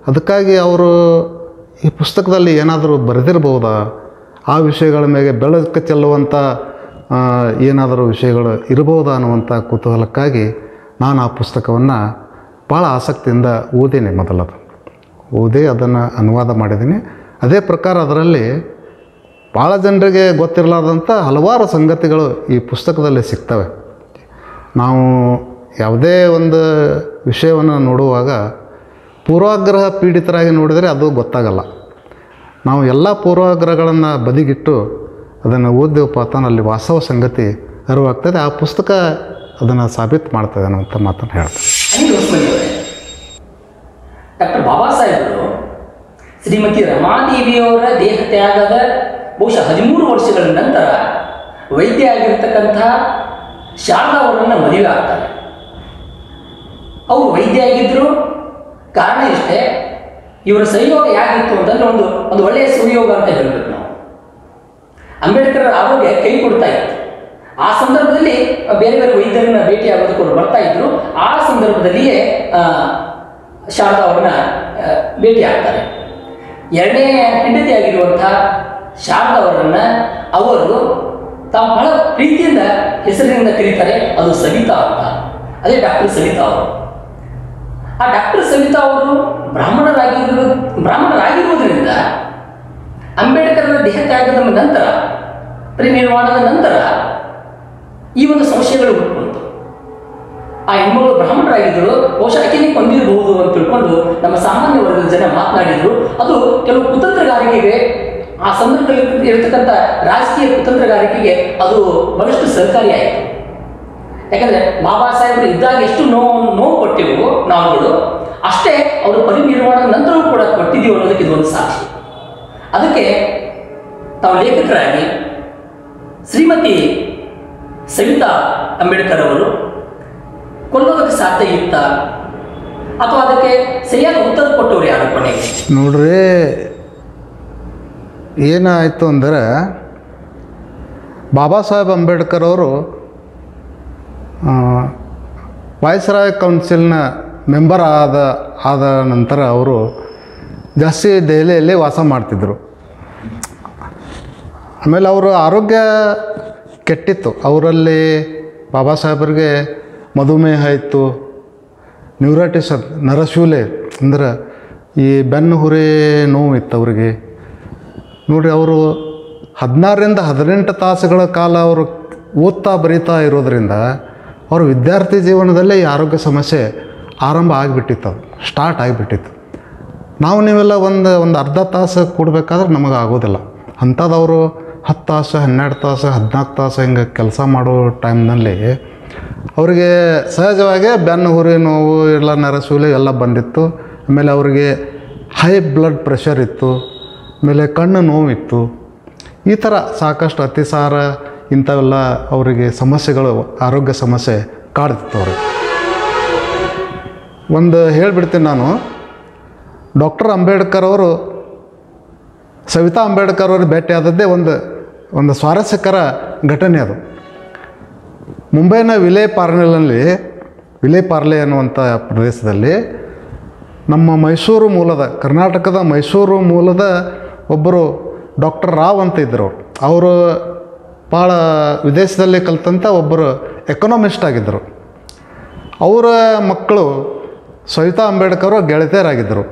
ಅದಕ್ಕಾಗಿ ಅವರು ಈ ಪುಸ್ತಕದಲ್ಲಿ ಏನಾದರೂ ಬರೆದಿರ್ಬೋದಾ, ಆ ವಿಷಯಗಳ ಮೇಲೆ ಬೆಳಕು ಚೆಲ್ಲುವಂಥ ಏನಾದರೂ ವಿಷಯಗಳು ಇರ್ಬೋದಾ ಅನ್ನುವಂಥ ಕುತೂಹಲಕ್ಕಾಗಿ ನಾನು ಆ ಪುಸ್ತಕವನ್ನು ಭಾಳ ಆಸಕ್ತಿಯಿಂದ ಓದಿನಿ. ಮೊದಲದು ಓದಿ ಅದನ್ನು ಅನುವಾದ ಮಾಡಿದ್ದೀನಿ. ಅದೇ ಪ್ರಕಾರ ಅದರಲ್ಲಿ ಭಾಳ ಜನರಿಗೆ ಗೊತ್ತಿರಲಾರ್ದಂಥ ಹಲವಾರು ಸಂಗತಿಗಳು ಈ ಪುಸ್ತಕದಲ್ಲಿ ಸಿಗ್ತವೆ. ನಾವು ಯಾವುದೇ ಒಂದು ವಿಷಯವನ್ನು ನೋಡುವಾಗ ಪೂರ್ವಾಗ್ರಹ ಪೀಡಿತರಾಗಿ ನೋಡಿದರೆ ಅದು ಗೊತ್ತಾಗಲ್ಲ. ನಾವು ಎಲ್ಲ ಪೂರ್ವಾಗ್ರಹಗಳನ್ನು ಬದಿಗಿಟ್ಟು ಅದನ್ನು ಓದಿವಪ್ಪ ಅಂತ ಅಲ್ಲಿ ವಾಸ್ತವ ಸಂಗತಿ ಅರಿವಾಗ್ತದೆ. ಆ ಪುಸ್ತಕ ಅದನ್ನು ಸಾಬೀತು ಮಾಡ್ತದೆ ಅನ್ನುವಂಥ ಮಾತನ್ನು ಹೇಳ್ತಾರೆ. ಡಾಕ್ಟರ್ ಬಾಬಾ ಸಾಹೇಬರು ಶ್ರೀಮತಿ ರಮಾದೇವಿಯವರ ದೇಹ ತ್ಯಾಗದ ಬಹುಶಃ 13 ವರ್ಷಗಳ ನಂತರ ವೈದ್ಯ ಆಗಿರ್ತಕ್ಕಂಥ ಶಾರದಾ ಅವರನ್ನು ಮದುವೆ ಆಗ್ತಾರೆ. ಅವರು ವೈದ್ಯ ಆಗಿದ್ದರು. ಕಾರಣ ಇಷ್ಟೇ, ಇವರ ಸಂಯೋಗ ಯಾಗಿತ್ತು ಅಂತಂದರೆ ಒಂದು ಒಳ್ಳೆಯ ಸಂಯೋಗ ಅಂತ ಹೇಳ್ಬೇಕು ನಾವು. ಅಂಬೇಡ್ಕರ್ ಆರೋಗ್ಯ ಕೈ ಕೊಡ್ತಾ ಇತ್ತು. ಆ ಸಂದರ್ಭದಲ್ಲಿ ಬೇರೆ ಬೇರೆ ವೈದ್ಯರನ್ನ ಭೇಟಿ ಆಗೋದಕ್ಕೆ ಅವರು ಬರ್ತಾ ಇದ್ರು. ಆ ಸಂದರ್ಭದಲ್ಲಿಯೇ ಶಾರದಾ ಅವರನ್ನ ಭೇಟಿ ಆಗ್ತಾರೆ. ಎರಡನೇ ಹೆಂಡತಿಯಾಗಿರುವಂಥ ಶಾರದಾ ಅವರನ್ನ ಅವರು ತಾವು ಬಹಳ ಪ್ರೀತಿಯಿಂದ ಹೆಸರಿನಿಂದ ಕರೀತಾರೆ. ಅದು ಸವಿತಾ ಅಂತ. ಅದೇ ಡಾಕ್ಟರ್ ಸವಿತಾ ಅವರು. ಆ ಡಾಕ್ಟರ್ ಸವಿತಾ ಅವರು ಬ್ರಾಹ್ಮಣರಾಗಿರುವುದರಿಂದ ಅಂಬೇಡ್ಕರ್ ದೇಹ ತ್ಯಾಗದ ನಂತರ, ಪರಿನಿರ್ವಾಣದ ನಂತರ ಈ ಒಂದು ಸಮಸ್ಯೆಗಳು ಹುಟ್ಟುಕೊಂತು. ಆ ಹೆಣ್ಮಗಳು ಬ್ರಾಹ್ಮಣರಾಗಿದ್ದರು, ಬಹುಶಃ ಆಕೆನೇ ಕೊಂದಿರಬಹುದು ಅಂತ ತಿಳ್ಕೊಂಡು ನಮ್ಮ ಸಾಮಾನ್ಯ ವರ್ಗದ ಜನ ಮಾತನಾಡಿದರು. ಅದು ಕೆಲವು ಕುತಂತ್ರಗಾರಿಕೆಗೆ, ಆ ಸಂದರ್ಭದಲ್ಲಿ ಇರತಕ್ಕಂಥ ರಾಜಕೀಯ ಕುತಂತ್ರಗಾರಿಕೆಗೆ ಅದು ಬಹಳಷ್ಟು ಸಹಕಾರಿಯಾಯಿತು. ಯಾಕಂದರೆ ಬಾಬಾ ಸಾಹೇಬರು ಇದ್ದಾಗ ಎಷ್ಟು ನೋವು ಕೊಟ್ಟಿವು ನಾವುಗಳು, ಅಷ್ಟೇ ಅವರು ಪರಿನಿರ್ವಾಣದ ನಂತರವೂ ಕೂಡ ಕೊಟ್ಟಿದ್ದೀವಿ ಅನ್ನೋದಕ್ಕೆ ಇದೊಂದು ಸಾಕ್ಷಿ. ಅದಕ್ಕೆ ತಾವು ಲೇಖಕರಾಗಿ ಶ್ರೀಮತಿ ಸವಿತಾ ಅಂಬೇಡ್ಕರ್ ಅವರು ಕೊಲ್ಲೋದಕ್ಕೆ ಸಾಧ್ಯ ಇತ್ತ, ಅಥವಾ ಅದಕ್ಕೆ ಸರಿಯಾದ ಉತ್ತರ ಕೊಟ್ಟವ್ರು ಯಾರು ಕೊನೆಗೆ? ನೋಡ್ರಿ, ಏನಾಯಿತು ಅಂದರೆ ಬಾಬಾ ಸಾಹೇಬ್ ಅಂಬೇಡ್ಕರ್ ಅವರು ವಾಯ್ಸ್ರಾಯ್ ಕೌನ್ಸಿಲ್ನ ಮೆಂಬರ್ ಆದ ನಂತರ ಅವರು ಜಾಸ್ತಿ ದೆಹಲಿಯಲ್ಲಿ ವಾಸ ಮಾಡ್ತಿದ್ದರು. ಆಮೇಲೆ ಅವರ ಆರೋಗ್ಯ ಕೆಟ್ಟಿತ್ತು. ಅವರಲ್ಲಿ ಬಾಬಾ ಸಾಹೇಬರಿಗೆ ಮಧುಮೇಹ ಇತ್ತು, ನ್ಯೂರೈಟಿಸ್, ನರಶೂಲೆ ಅಂದ್ರೆ ಈ ಬೆನ್ನು ಹುರಿ ನೋವು ಇತ್ತು ಅವರಿಗೆ. ನೋಡಿರಿ, ಅವರು 16ರಿಂದ 18 ತಾಸುಗಳ ಕಾಲ ಅವರು ಓದ್ತಾ ಬರೀತಾ ಇರೋದರಿಂದ ಅವ್ರ ವಿದ್ಯಾರ್ಥಿ ಜೀವನದಲ್ಲೇ ಈ ಆರೋಗ್ಯ ಸಮಸ್ಯೆ ಆರಂಭ ಆಗಿಬಿಟ್ಟಿತ್ತು, ಅದು ಸ್ಟಾರ್ಟ್ ಆಗಿಬಿಟ್ಟಿತ್ತು. ನೀವೆಲ್ಲ ಒಂದು ಅರ್ಧ ತಾಸು ಕೊಡಬೇಕಾದ್ರೆ ನಮಗೆ ಆಗೋದಿಲ್ಲ. ಅಂಥದ್ದವರು 10 ತಾಸು, 12 ತಾಸು, 14 ತಾಸು ಹಿಂಗೆ ಕೆಲಸ ಮಾಡೋ ಟೈಮ್ನಲ್ಲಿ ಅವರಿಗೆ ಸಹಜವಾಗಿ ಬೆನ್ನು ಹುರಿ ನೋವು, ಎಲ್ಲ ನರಶೂಲೆ ಎಲ್ಲ ಬಂದಿತ್ತು. ಆಮೇಲೆ ಅವರಿಗೆ ಹೈ ಬ್ಲಡ್ ಪ್ರೆಷರ್ ಇತ್ತು, ಆಮೇಲೆ ಕಣ್ಣು ನೋವಿತ್ತು. ಈ ಥರ ಸಾಕಷ್ಟು ಅತಿಸಾರ ಇಂಥವೆಲ್ಲ ಅವರಿಗೆ ಸಮಸ್ಯೆಗಳು, ಆರೋಗ್ಯ ಸಮಸ್ಯೆ ಕಾಡ್ತಿತ್ತು ಅವ್ರಿಗೆ. ಒಂದು ಹೇಳಿಬಿಡ್ತೀನಿ ನಾನು, ಡಾಕ್ಟರ್ ಅಂಬೇಡ್ಕರ್ ಅವರು ಸವಿತಾ ಅಂಬೇಡ್ಕರ್ ಅವರು ಭೇಟಿಯಾದದ್ದೇ ಒಂದು ಸ್ವಾರಸ್ಯಕರ ಘಟನೆ ಅದು. ಮುಂಬೈನ ವಿಲೆ ಪಾರ್ನೆಲ್ನಲ್ಲಿ ವಿಲೇಪಾರ್ಲೆ ಅನ್ನುವಂಥ ಪ್ರದೇಶದಲ್ಲಿ ನಮ್ಮ ಮೈಸೂರು ಮೂಲದ, ಕರ್ನಾಟಕದ ಮೈಸೂರು ಮೂಲದ ಒಬ್ಬರು ಡಾಕ್ಟರ್ ರಾವ್ ಅಂತ ಇದ್ದರು. ಅವರು ಭಾಳ ವಿದೇಶದಲ್ಲಿ ಕಲಿತಂಥ ಒಬ್ಬರು ಎಕನಾಮಿಸ್ಟ್ ಆಗಿದ್ದರು. ಅವರ ಮಕ್ಕಳು ಸವಿತಾ ಅಂಬೇಡ್ಕರ್ ಗೆಳತಿಯರಾಗಿದ್ದರು.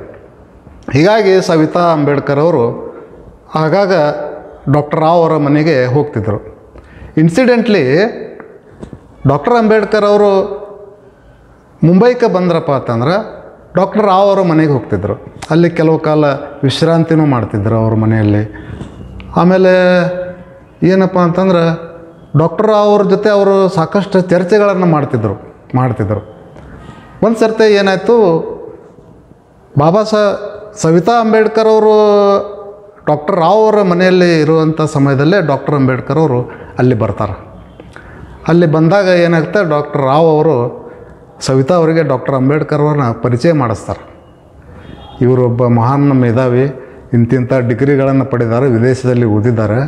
ಹೀಗಾಗಿ ಸವಿತಾ ಅಂಬೇಡ್ಕರ್ ಅವರು ಆಗಾಗ ಡಾಕ್ಟರ್ ರಾವ್ ಅವರ ಮನೆಗೆ ಹೋಗ್ತಿದ್ದರು. ಇನ್ಸಿಡೆಂಟ್ಲಿ ಡಾಕ್ಟರ್ ಅಂಬೇಡ್ಕರ್ ಅವರು ಮುಂಬೈಗೆ ಬಂದ್ರಪ್ಪ ಅಂತಂದ್ರೆ ಡಾಕ್ಟರ್ ರಾವ್ ಅವರ ಮನೆಗೆ ಹೋಗ್ತಿದ್ದರು. ಅಲ್ಲಿ ಕೆಲವು ಕಾಲ ವಿಶ್ರಾಂತಿನೂ ಮಾಡ್ತಿದ್ದರು ಅವ್ರ ಮನೆಯಲ್ಲಿ. ಆಮೇಲೆ ಏನಪ್ಪ ಅಂತಂದ್ರೆ ಡಾಕ್ಟರ್ ರಾವ್ ಅವ್ರ ಜೊತೆ ಅವರು ಸಾಕಷ್ಟು ಚರ್ಚೆಗಳನ್ನು ಮಾಡ್ತಿದ್ದರು. ಒಂದು ಸರ್ತಿ ಏನಾಯಿತು, ಸವಿತಾ ಅಂಬೇಡ್ಕರ್ ಅವರು ಡಾಕ್ಟರ್ ರಾವ್ ಅವರ ಮನೆಯಲ್ಲಿ ಇರುವಂಥ ಸಮಯದಲ್ಲೇ ಡಾಕ್ಟರ್ ಅಂಬೇಡ್ಕರ್ ಅವರು ಅಲ್ಲಿ ಬರ್ತಾರೆ. ಅಲ್ಲಿ ಬಂದಾಗ ಏನಾಗುತ್ತೆ, ಡಾಕ್ಟರ್ ರಾವ್ ಅವರು ಸವಿತಾ ಅವರಿಗೆ ಡಾಕ್ಟರ್ ಅಂಬೇಡ್ಕರ್ ಅವ್ರನ್ನ ಪರಿಚಯ ಮಾಡಿಸ್ತಾರೆ. ಇವರೊಬ್ಬ ಮಹಾನ್ ಮೇಧಾವಿ, ಇಂತಿಂಥ ಡಿಗ್ರಿಗಳನ್ನು ಪಡೆದಿದ್ದಾರೆ, ವಿದೇಶದಲ್ಲಿ ಓದಿದ್ದಾರೆ,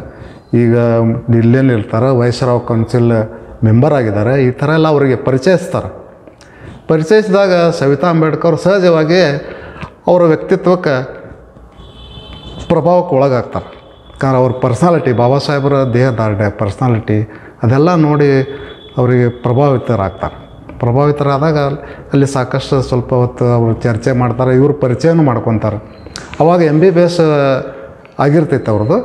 ಈಗ ದಿಲ್ಲಿಯಲ್ಲಿ ಇರ್ತಾರೆ, ವೈಸ್ರಾಯ್ ಕೌನ್ಸಿಲ್ ಮೆಂಬರ್ ಆಗಿದ್ದಾರೆ. ಈ ಥರ ಎಲ್ಲ ಅವರಿಗೆ ಪರಿಚಯಿಸಿದಾಗ ಸವಿತಾ ಅಂಬೇಡ್ಕರ್ ಸಹಜವಾಗಿ ಅವರ ವ್ಯಕ್ತಿತ್ವಕ್ಕೆ ಪ್ರಭಾವಕ್ಕೆ ಒಳಗಾಗ್ತಾರೆ. ಕಾರಣ ಅವ್ರ ಪರ್ಸ್ನಾಲಿಟಿ, ಬಾಬಾ ಸಾಹೇಬರ ದೇಹದಾರ್ಢ್ಯ, ಪರ್ಸ್ನಾಲಿಟಿ ಅದೆಲ್ಲ ನೋಡಿ ಅವರಿಗೆ ಪ್ರಭಾವಿತರಾದಾಗ ಅಲ್ಲಿ ಸಾಕಷ್ಟು ಸ್ವಲ್ಪ ಹೊತ್ತು ಅವರು ಚರ್ಚೆ ಮಾಡ್ತಾರೆ, ಇವರು ಪರಿಚಯನೂ ಮಾಡ್ಕೊತಾರೆ. ಅವಾಗ MBBS ಆಗಿರ್ತೈತೆ ಅವ್ರದ್ದು.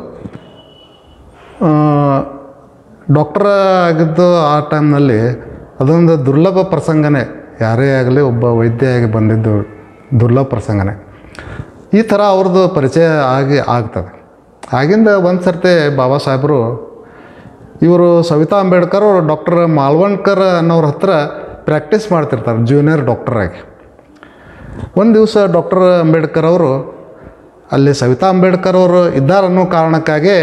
ಡಾಕ್ಟರ್ ಆಗಿದ್ದು ಆ ಟೈಮ್ನಲ್ಲಿ ಅದೊಂದು ದುರ್ಲಭ ಪ್ರಸಂಗನೇ, ಯಾರೇ ಆಗಲಿ ಒಬ್ಬ ವೈದ್ಯಯಾಗಿ ಬಂದಿದ್ದು ದುರ್ಲಭ ಪ್ರಸಂಗನೇ. ಈ ಥರ ಅವ್ರದ್ದು ಪರಿಚಯ ಆಗ್ತದೆ. ಆಗಿಂದ ಒಂದು ಸರ್ತಿ ಬಾಬಾ ಸಾಹೇಬರು ಇವರು ಸವಿತಾ ಅಂಬೇಡ್ಕರ್ ಅವರು ಡಾಕ್ಟರ್ ಮಾಲ್ವಣ್ಕರ್ ಅನ್ನೋರ ಹತ್ರ ಪ್ರಾಕ್ಟೀಸ್ ಮಾಡ್ತಿರ್ತಾರೆ ಜೂನಿಯರ್ ಡಾಕ್ಟರಾಗಿ. ಒಂದು ದಿವಸ ಡಾಕ್ಟರ್ ಅಂಬೇಡ್ಕರ್ ಅವರು ಅಲ್ಲಿ ಸವಿತಾ ಅಂಬೇಡ್ಕರ್ ಅವರು ಇದ್ದಾರನ್ನೋ ಕಾರಣಕ್ಕಾಗಿ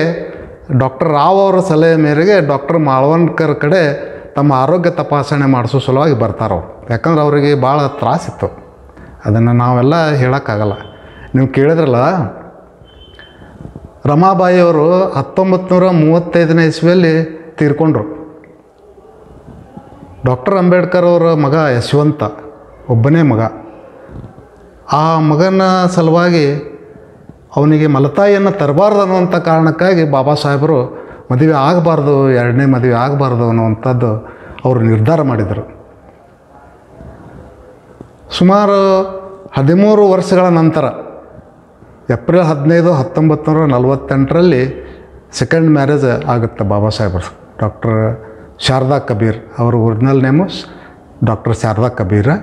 ಡಾಕ್ಟರ್ ರಾವ್ ಅವರ ಸಲಹೆ ಮೇರೆಗೆ ಡಾಕ್ಟರ್ ಮಾಲ್ವಣ್ಕರ್ ಕಡೆ ತಮ್ಮ ಆರೋಗ್ಯ ತಪಾಸಣೆ ಮಾಡಿಸೋ ಸಲುವಾಗಿ ಬರ್ತಾರವ್ರು. ಯಾಕಂದ್ರೆ ಅವರಿಗೆ ಭಾಳ ತ್ರಾಸಿತ್ತು. ಅದನ್ನು ನಾವೆಲ್ಲ ಹೇಳೋಕ್ಕಾಗಲ್ಲ. ನೀವು ಕೇಳಿದ್ರಲ್ಲ, ರಮಾಬಾಯಿಯವರು 1935ನೇ ಇಸ್ವಿಯಲ್ಲಿ ತೀರ್ಕೊಂಡ್ರು. ಡಾಕ್ಟರ್ ಅಂಬೇಡ್ಕರ್ ಅವರ ಮಗ ಯಶವಂತ ಒಬ್ಬನೇ ಮಗ. ಆ ಮಗನ ಸಲುವಾಗಿ ಅವನಿಗೆ ಮಲತಾಯಿಯನ್ನು ತರಬಾರ್ದು ಅನ್ನುವಂಥ ಕಾರಣಕ್ಕಾಗಿ ಬಾಬಾ ಸಾಹೇಬರು ಮದುವೆ ಆಗಬಾರ್ದು, ಎರಡನೇ ಮದುವೆ ಆಗಬಾರ್ದು ಅನ್ನುವಂಥದ್ದು ಅವರು ನಿರ್ಧಾರ ಮಾಡಿದರು. ಸುಮಾರು 13 ವರ್ಷಗಳ ನಂತರ ಏಪ್ರಿಲ್ 15, 1948ರಲ್ಲಿ ಸೆಕೆಂಡ್ ಮ್ಯಾರೇಜ್ ಆಗುತ್ತೆ ಬಾಬಾ ಸಾಹೇಬರು. ಡಾಕ್ಟರ್ ಶಾರದಾ ಕಬೀರ್, ಅವ್ರ original name doctor Sharada Kabir.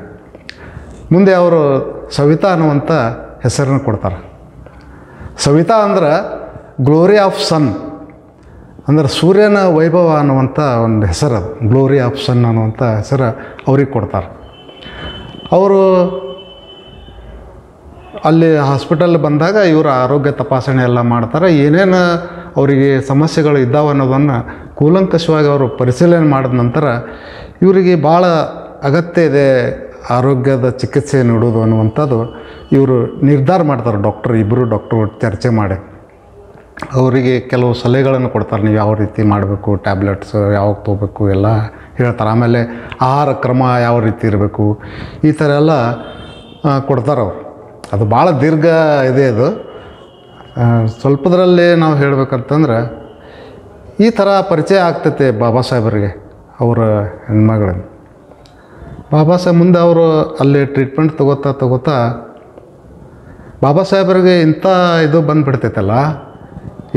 ಮುಂದೆ ಅವರು ಸವಿತಾ ಅನ್ನುವಂಥ ಹೆಸರನ್ನು ಕೊಡ್ತಾರೆ. ಸವಿತಾ ಅಂದ್ರೆ ಗ್ಲೋರಿ ಆಫ್ ಸನ್, ಅಂದ್ರೆ ಸೂರ್ಯನ ವೈಭವ ಅನ್ನುವಂಥ ಒಂದು ಹೆಸರು. ಅದು ಗ್ಲೋರಿ ಆಫ್ ಸನ್ ಅನ್ನುವಂಥ ಹೆಸರು ಅವ್ರಿಗೆ ಕೊಡ್ತಾರೆ. ಅವರು ಅಲ್ಲಿ ಹಾಸ್ಪಿಟಲ್ ಬಂದಾಗ ಇವರ ಆರೋಗ್ಯ ತಪಾಸಣೆ ಎಲ್ಲ ಮಾಡ್ತಾರೆ. ಏನೇನು ಅವರಿಗೆ ಸಮಸ್ಯೆಗಳು ಇದ್ದಾವೆ ಅನ್ನೋದನ್ನು ಕೂಲಂಕಷವಾಗಿ ಅವರು ಪರಿಶೀಲನೆ ಮಾಡಿದ ನಂತರ ಇವರಿಗೆ ಭಾಳ ಅಗತ್ಯ ಇದೆ ಆರೋಗ್ಯದ ಚಿಕಿತ್ಸೆ ನೀಡೋದು ಅನ್ನುವಂಥದ್ದು ಇವರು ನಿರ್ಧಾರ ಮಾಡ್ತಾರೆ. ಇಬ್ಬರು ಡಾಕ್ಟ್ರು ಚರ್ಚೆ ಮಾಡಿ ಅವರಿಗೆ ಕೆಲವು ಸಲಹೆಗಳನ್ನು ಕೊಡ್ತಾರೆ. ನೀವು ಯಾವ ರೀತಿ ಮಾಡಬೇಕು, ಟ್ಯಾಬ್ಲೆಟ್ಸ್ ಯಾವಾಗ ತೊಗೋಬೇಕು ಎಲ್ಲ ಹೇಳ್ತಾರೆ. ಆಮೇಲೆ ಆಹಾರ ಕ್ರಮ ಯಾವ ರೀತಿ ಇರಬೇಕು, ಈ ಥರ ಎಲ್ಲ ಕೊಡ್ತಾರೆ ಅವರು. ಅದು ಭಾಳ ದೀರ್ಘ ಇದೆ. ಅದು ಸ್ವಲ್ಪದರಲ್ಲಿ ನಾವು ಹೇಳಬೇಕಂತಂದ್ರೆ ಈ ಥರ ಪರಿಚಯ ಆಗ್ತೈತೆ ಬಾಬಾ ಸಾಹೇಬರಿಗೆ ಅವರ ಹೆಣ್ಮಗಳನ್ನು. ಬಾಬಾ ಸಾಹೇಬ್ ಮುಂದೆ ಅವರು ಅಲ್ಲಿ ಟ್ರೀಟ್ಮೆಂಟ್ ತಗೋತಾ ಬಾಬಾ ಸಾಹೇಬರಿಗೆ ಇಂಥ ಇದು ಬಂದುಬಿಡ್ತೈತಲ್ಲ,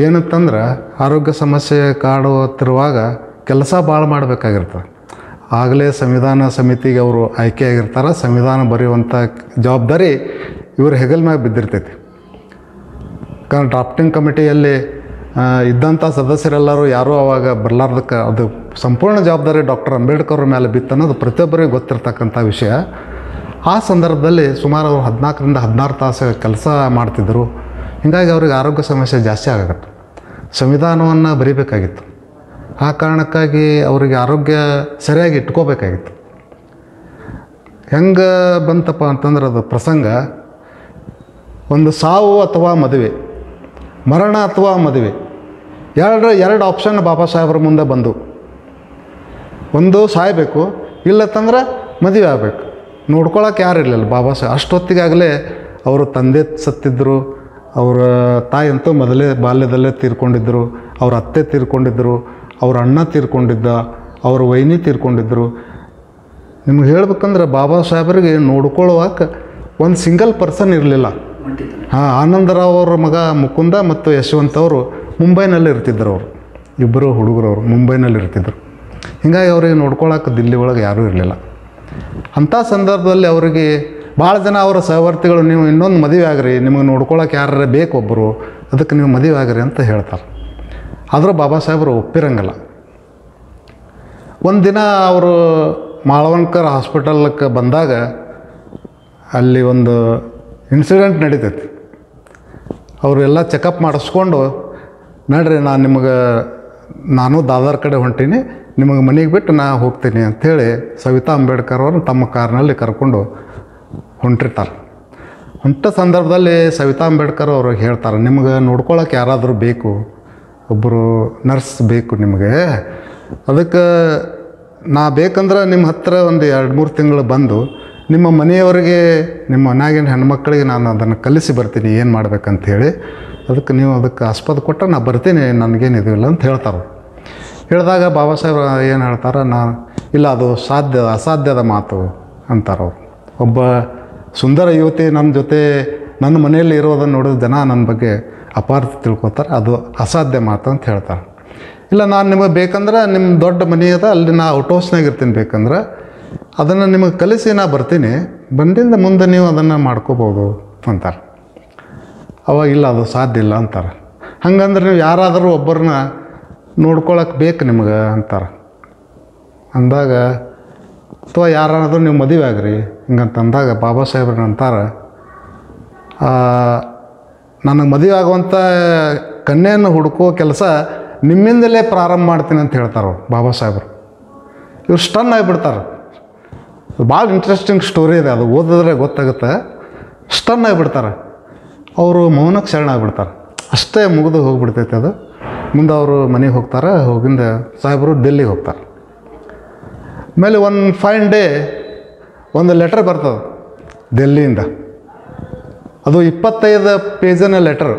ಏನಂತಂದ್ರೆ ಆರೋಗ್ಯ ಸಮಸ್ಯೆ ಕಾಡುತ್ತಿರುವಾಗ ಕೆಲಸ ಭಾಳ ಮಾಡಬೇಕಾಗಿರ್ತದೆ. ಆಗಲೇ ಸಂವಿಧಾನ ಸಮಿತಿಗೆ ಅವರು ಆಯ್ಕೆಯಾಗಿರ್ತಾರೆ. ಸಂವಿಧಾನ ಬರೆಯುವಂಥ ಜವಾಬ್ದಾರಿ ಇವ್ರ ಹೆಗಲ ಮ್ಯಾಗ ಬಿದ್ದಿರ್ತೈತಿ. ಕಾರಣ ಡ್ರಾಫ್ಟಿಂಗ್ ಕಮಿಟಿಯಲ್ಲಿ ಇದ್ದಂಥ ಸದಸ್ಯರೆಲ್ಲರೂ ಯಾರೂ ಅವಾಗ ಬರಲಾರ್ದಕ್ಕೆ ಅದು ಸಂಪೂರ್ಣ ಜವಾಬ್ದಾರಿ ಡಾಕ್ಟರ್ ಅಂಬೇಡ್ಕರ್ ಅವ್ರ ಮೇಲೆ ಬಿತ್ತು ಅನ್ನೋದು ಪ್ರತಿಯೊಬ್ಬರಿಗೆ ಗೊತ್ತಿರ್ತಕ್ಕಂಥ ವಿಷಯ. ಆ ಸಂದರ್ಭದಲ್ಲಿ ಸುಮಾರು ಅವರು 14ರಿಂದ 16 ತಾಸು ಕೆಲಸ ಮಾಡ್ತಿದ್ದರು. ಹೀಗಾಗಿ ಅವ್ರಿಗೆ ಆರೋಗ್ಯ ಸಮಸ್ಯೆ ಜಾಸ್ತಿ ಆಗತ್ತೆ. ಸಂವಿಧಾನವನ್ನು ಬರೀಬೇಕಾಗಿತ್ತು. ಆ ಕಾರಣಕ್ಕಾಗಿ ಅವರಿಗೆ ಆರೋಗ್ಯ ಸರಿಯಾಗಿ ಇಟ್ಕೋಬೇಕಾಗಿತ್ತು. ಹೆಂಗೆ ಬಂತಪ್ಪ ಅಂತಂದ್ರೆ ಅದು ಪ್ರಸಂಗ, ಒಂದು ಸಾವು ಅಥವಾ ಮದುವೆ, ಮರಣ ಅಥವಾ ಮದುವೆ, ಎರಡು ಆಪ್ಷನ್ ಬಾಬಾ ಸಾಹೇಬ್ರ ಮುಂದೆ ಬಂದು, ಒಂದು ಸಾಯಬೇಕು, ಇಲ್ಲತ್ತಂದ್ರೆ ಮದುವೆ ಆಗಬೇಕು. ನೋಡ್ಕೊಳಕ್ಕೆ ಯಾರು ಇರಲಿಲ್ಲ ಬಾಬಾ ಸಾಹೇಬ್. ಅಷ್ಟೊತ್ತಿಗಾಗಲೇ ಅವರ ತಂದೆ ಸತ್ತಿದ್ದರು, ಅವರ ತಾಯಿ ಅಂತೂ ಮೊದಲೇ ಬಾಲ್ಯದಲ್ಲೇ ತೀರ್ಕೊಂಡಿದ್ದರು, ಅವ್ರ ಅತ್ತೆ ತೀರ್ಕೊಂಡಿದ್ದರು, ಅವ್ರ ಅಣ್ಣ ತೀರ್ಕೊಂಡಿದ್ದ, ಅವ್ರ ವೈನಿ ತೀರ್ಕೊಂಡಿದ್ದರು. ನಿಮ್ಗೆ ಹೇಳ್ಬೇಕಂದ್ರೆ ಬಾಬಾ ಸಾಹೇಬರಿಗೆ ನೋಡ್ಕೊಳ್ಳುವಾಗ ಒಂದು ಸಿಂಗಲ್ ಪರ್ಸನ್ ಇರಲಿಲ್ಲ. ಆನಂದರಾವ್ ಅವ್ರ ಮಗ ಮುಕುಂದ ಮತ್ತು ಯಶವಂತ್ ಅವರು ಮುಂಬೈನಲ್ಲಿ ಇರ್ತಿದ್ರು. ಅವರು ಇಬ್ಬರು ಹುಡುಗರವರು ಮುಂಬೈನಲ್ಲಿ ಇರ್ತಿದ್ರು. ಹೀಗಾಗಿ ಅವ್ರಿಗೆ ನೋಡ್ಕೊಳಕ್ಕೆ ದಿಲ್ಲಿ ಒಳಗೆ ಯಾರೂ ಇರಲಿಲ್ಲ. ಅಂಥ ಸಂದರ್ಭದಲ್ಲಿ ಅವರಿಗೆ ಭಾಳ ಜನ ಅವರ ಸಹವರ್ತಿಗಳು, ನೀವು ಇನ್ನೊಂದು ಮದುವೆ ಆಗ್ರಿ, ನಿಮಗೆ ನೋಡ್ಕೊಳಕ್ಕೆ ಯಾರು ಬೇಕು ಒಬ್ಬರು, ಅದಕ್ಕೆ ನೀವು ಮದುವೆ ಆಗ್ರಿ ಅಂತ ಹೇಳ್ತಾರೆ. ಆದರೂ ಬಾಬಾ ಸಾಹೇಬರು ಒಪ್ಪಿರಂಗಿಲ್ಲ. ಒಂದು ದಿನ ಅವರು ಮಾಳವನ್ಕರ್ ಹಾಸ್ಪಿಟಲ್ಗೆ ಬಂದಾಗ ಅಲ್ಲಿ ಒಂದು ಇನ್ಸಿಡೆಂಟ್ ನಡೀತೈತಿ. ಅವರೆಲ್ಲ ಚೆಕಪ್ ಮಾಡಿಸ್ಕೊಂಡು, ನಡ್ರಿ ನಾನು ದಾದಾರ್ ಕಡೆ ಹೊಂಟೀನಿ, ನಿಮಗೆ ಮನೆಗೆ ಬಿಟ್ಟು ನಾ ಹೋಗ್ತೀನಿ ಅಂಥೇಳಿ ಸವಿತಾ ಅಂಬೇಡ್ಕರ್ ಅವರು ತಮ್ಮ ಕಾರ್ನಲ್ಲಿ ಕರ್ಕೊಂಡು ಹೊಂಟಿರ್ತಾರೆ. ಹೊಂಟ ಸಂದರ್ಭದಲ್ಲಿ ಸವಿತಾ ಅಂಬೇಡ್ಕರ್ ಅವ್ರಿಗೆ ಹೇಳ್ತಾರೆ, ನಿಮಗೆ ನೋಡ್ಕೊಳಕ್ಕೆ ಯಾರಾದರೂ ಬೇಕು, ಒಬ್ಬರು ನರ್ಸ್ ಬೇಕು ನಿಮಗೆ. ಅದಕ್ಕೆ ನಾ ಬೇಕಂದ್ರೆ ನಿಮ್ಮ ಹತ್ರ ಒಂದು 2-3 ತಿಂಗಳು ಬಂದು ನಿಮ್ಮ ಮನೆಯವರಿಗೆ, ನಿಮ್ಮ ಮನ್ಯಾಗಿನ ಹೆಣ್ಮಕ್ಳಿಗೆ ನಾನು ಅದನ್ನು ಕಲಿಸಿ ಬರ್ತೀನಿ ಏನು ಮಾಡ್ಬೇಕಂಥೇಳಿ. ಅದಕ್ಕೆ ನೀವು ಅದಕ್ಕೆ ಆಸ್ಪದ ಕೊಟ್ಟರೆ ನಾ ಬರ್ತೀನಿ, ನನಗೇನು ಇದಿಲ್ಲ ಅಂತ ಹೇಳ್ತಾರೆ. ಹೇಳಿದಾಗ ಬಾಬಾ ಸಾಹೇಬ್ ಏನು ಹೇಳ್ತಾರೆ, ಇಲ್ಲ ಅದು ಅಸಾಧ್ಯದ ಮಾತು ಅಂತಾರೆ ಅವರು. ಒಬ್ಬ ಸುಂದರ ಯುವತಿ ನನ್ನ ಜೊತೆ ನನ್ನ ಮನೆಯಲ್ಲಿ ಇರೋದನ್ನು ನೋಡಿದ ಜನ ನನ್ನ ಬಗ್ಗೆ ಅಪಾರ್ಥ ತಿಳ್ಕೊತಾರೆ, ಅದು ಅಸಾಧ್ಯ ಮಾತು ಅಂತ ಹೇಳ್ತಾರೆ. ಇಲ್ಲ, ನಾನು ನಿಮಗೆ ಬೇಕಂದ್ರೆ ನಿಮ್ಮ ದೊಡ್ಡ ಮನೆ ಅದ, ಅಲ್ಲಿ ನಾ ಔಟ್ ಹೌಸ್ನಾಗ ಇರ್ತೀನಿ, ಬೇಕಂದ್ರೆ ಅದನ್ನು ನಿಮಗೆ ಕಲಿಸಿ ನಾ ಬರ್ತೀನಿ, ಬಂದಿಂದ ಮುಂದೆ ನೀವು ಅದನ್ನು ಮಾಡ್ಕೋಬೋದು ಅಂತಾರೆ. ಅವಾಗ ಇಲ್ಲ, ಅದು ಸಾಧ್ಯ ಇಲ್ಲ ಅಂತಾರೆ. ಹಂಗಂದ್ರೆ ನೀವು ಯಾರಾದರೂ ಒಬ್ಬರನ್ನ ನೋಡ್ಕೊಳಕ್ಕೆ ಬೇಕು ನಿಮಗೆ ಅಂತಾರೆ. ಅಂದಾಗ ಅಥವಾ ಯಾರಾದರೂ ನೀವು ಮದುವೆ ಆಗ್ರಿ ಹಿಂಗಂತಂದಾಗ ಬಾಬಾ ಸಾಹೇಬ್ರನ್ನ ಅಂತಾರೆ, ನನಗೆ ಮದುವೆ ಆಗುವಂಥ ಕನ್ಯೆಯನ್ನು ಹುಡುಕೋ ಕೆಲಸ ನಿಮ್ಮಿಂದಲೇ ಪ್ರಾರಂಭ ಮಾಡ್ತೀನಿ ಅಂತ ಹೇಳ್ತಾರೆ ಬಾಬಾ ಸಾಹೇಬರು. ಇವ್ರು ಸ್ಟನ್ ಆಗಿಬಿಡ್ತಾರೆ. ಭಾಳ ಇಂಟ್ರೆಸ್ಟಿಂಗ್ ಸ್ಟೋರಿ ಇದೆ, ಅದು ಓದಿದ್ರೆ ಗೊತ್ತಾಗುತ್ತೆ. ಸ್ಟನ್ ಆಗಿಬಿಡ್ತಾರೆ. ಅವರು ಮೌನಕ್ಕೆ ಶರಣಾಗ್ಬಿಡ್ತಾರೆ. ಅಷ್ಟೇ ಮುಗಿದು ಹೋಗಿಬಿಡ್ತೈತೆ ಅದು. ಮುಂದೆ ಅವರು ಮನೆಗೆ ಹೋಗ್ತಾರೆ. ಹೋಗಿಂದ ಸಾಹೇಬರು ಡೆಲ್ಲಿಗೆ ಹೋಗ್ತಾರೆ. ಆಮೇಲೆ ಒಂದು ಫೈನ್ ಡೇ ಒಂದು ಲೆಟರ್ ಬರ್ತದೆ ಡೆಲ್ಲಿಯಿಂದ. ಅದು 25 ಪೇಜಿನ ಲೆಟರ್,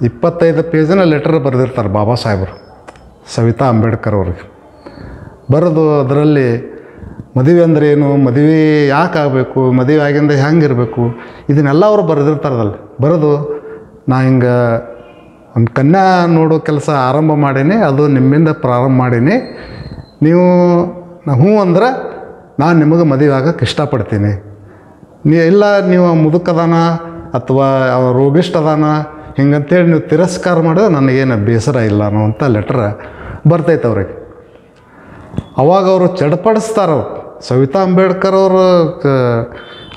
25 ಪೇಜಿನ ಲೆಟರ್ ಬರೆದಿರ್ತಾರೆ ಬಾಬಾ ಸಾಹೇಬರು ಸವಿತಾ ಅಂಬೇಡ್ಕರ್ ಅವ್ರಿಗೆ. ಬರೆದು ಅದರಲ್ಲಿ ಮದುವೆ ಅಂದರೆ ಏನು, ಮದುವೆ ಯಾಕೆ ಆಗಬೇಕು, ಮದುವೆ ಆಗಿಂದ ಹೆಂಗಿರಬೇಕು, ಇದನ್ನೆಲ್ಲ ಅವರು ಬರೆದಿರ್ತಾರದಲ್ಲಿ. ಬರೆದು ನಾ ಹಿಂಗೆ ಒಂದು ಕನ್ಯಾ ನೋಡೋ ಕೆಲಸ ಆರಂಭ ಮಾಡೀನಿ, ಅದು ನಿಮ್ಮಿಂದ ಪ್ರಾರಂಭ ಮಾಡೀನಿ. ನೀವು ಹ್ಞೂ ಅಂದ್ರೆ ನಾನು ನಿಮಗೆ ಮದುವೆ ಆಗಕ್ಕೆ ಇಷ್ಟಪಡ್ತೀನಿ. ಇಲ್ಲ ನೀವು ಮುದುಕದಾನ ಅಥವಾ ರೋಗಿಷ್ಠ ಅದಾನ ಹಿಂಗಂತೇಳಿ ನೀವು ತಿರಸ್ಕಾರ ಮಾಡಿದ್ರೆ ನನಗೇನು ಬೇಸರ ಇಲ್ಲ ಅನ್ನೋವಂಥ ಲೆಟ್ರ್ ಬರ್ತೈತೆ ಅವ್ರಿಗೆ. ಅವಾಗ ಅವರು ಚಡಪಡಿಸ್ತಾರೆ. ಸವಿತಾ ಅಂಬೇಡ್ಕರ್ ಅವರು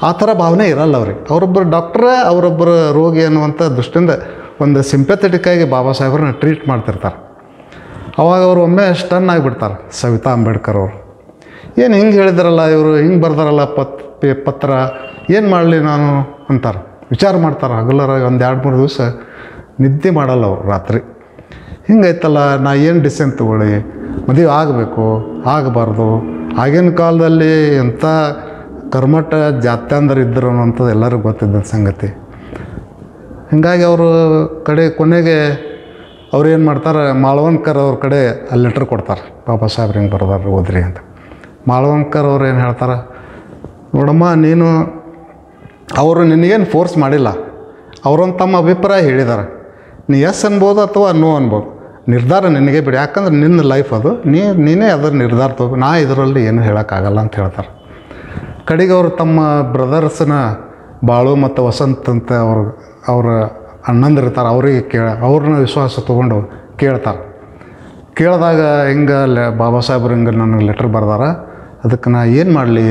ಆ ಥರ ಭಾವನೆ ಇರಲ್ಲ ಅವ್ರಿಗೆ. ಅವರೊಬ್ಬರು ಡಾಕ್ಟ್ರ, ಅವರೊಬ್ಬರು ರೋಗಿ ಅನ್ನುವಂಥ ದೃಷ್ಟಿಯಿಂದ ಒಂದು ಸಿಂಪೆಥೆಟಿಕ್ಕಾಗಿ ಬಾಬಾ ಸಾಹೇಬ್ರನ್ನ ಟ್ರೀಟ್ ಮಾಡ್ತಿರ್ತಾರೆ. ಅವಾಗ ಅವರು ಒಮ್ಮೆ ಸ್ಟನ್ ಆಗಿಬಿಡ್ತಾರೆ ಸವಿತಾ ಅಂಬೇಡ್ಕರ್ ಅವರು. ಏನು ಹಿಂಗೆ ಹೇಳಿದಾರಲ್ಲ ಇವರು, ಹಿಂಗೆ ಬರ್ದಾರಲ್ಲ ಪತ್ರ, ಏನು ಮಾಡಲಿ ನಾನು ಅಂತಾರೆ. ವಿಚಾರ ಮಾಡ್ತಾರೆ. ಹಗಲರ ಒಂದು 2-3 ದಿವಸ ನಿದ್ದೆ ಮಾಡಲ್ಲ ಅವರು ರಾತ್ರಿ. ಹಿಂಗೈತಲ್ಲ, ನಾ ಏನು ಡಿಸಿಷನ್ ತೊಗೊಳ್ಳಿ, ಮದುವೆ ಆಗಬೇಕು ಆಗಬಾರ್ದು, ಆಗಿನ ಕಾಲದಲ್ಲಿ ಎಂಥ ಕರ್ಮಠ ಜಾತ್ಯಾಂಧರು ಇದ್ದರು ಅನ್ನೋಂಥದ್ದು ಎಲ್ಲರಿಗೂ ಗೊತ್ತಿದ್ದ ಸಂಗತಿ. ಹೀಗಾಗಿ ಅವರು ಕೊನೆಗೆ ಅವ್ರು ಏನು ಮಾಡ್ತಾರೆ, ಮಾಳವನ್ಕರ್ ಅವ್ರ ಕಡೆ ಅಲ್ಲಿ ಲೆಟ್ರ್ ಕೊಡ್ತಾರೆ, ಬಾಬಾ ಸಾಹೇಬ್ರು ಹಿಂಗೆ ಬರ್ದಾರ ಓದ್ರಿ ಅಂತ. ಮಾಳವನ್ಕರ್ ಅವ್ರು ಏನು ಹೇಳ್ತಾರೆ, ನೋಡಮ್ಮ ನೀನು, ಅವರು ನಿನಗೇನು ಫೋರ್ಸ್ ಮಾಡಿಲ್ಲ, ಅವರೊಂದು ತಮ್ಮ ಅಭಿಪ್ರಾಯ ಹೇಳಿದ್ದಾರೆ. ನೀ ಎಸ್ ಅನ್ಬೋದು ಅಥವಾ ನೋ ಅನ್ಬೋದು, ನಿರ್ಧಾರ ನಿನಗೆ ಬಿಡಿ, ಯಾಕಂದ್ರೆ ನಿನ್ನ ಲೈಫ್ ಅದು, ನೀನೇ ಅದರ ನಿರ್ಧಾರ ತಗೋ, ನಾ ಇದರಲ್ಲಿ ಏನು ಹೇಳೋಕ್ಕಾಗಲ್ಲ ಅಂತ ಹೇಳ್ತಾರೆ. ಕಡೆಗೆ ಅವರು ತಮ್ಮ ಬ್ರದರ್ಸ್ನ ಬಾಳು ಮತ್ತು ವಸಂತ್ ಅಂತ ಅವ್ರ ಅಣ್ಣಂದಿರ್ತಾರೆ, ಅವ್ರಿಗೆ ಅವ್ರನ್ನ ವಿಶ್ವಾಸ ತೊಗೊಂಡು ಕೇಳ್ತಾರೆ. ಕೇಳಿದಾಗ ಹಿಂಗೆ ಬಾಬಾ ಸಾಹೇಬ್ರು ಹಿಂಗೆ ನನಗೆ ಲೆಟ್ರ್ ಬರ್ದಾರ, ಅದಕ್ಕೆ ನಾ ಏನು ಮಾಡಲಿ,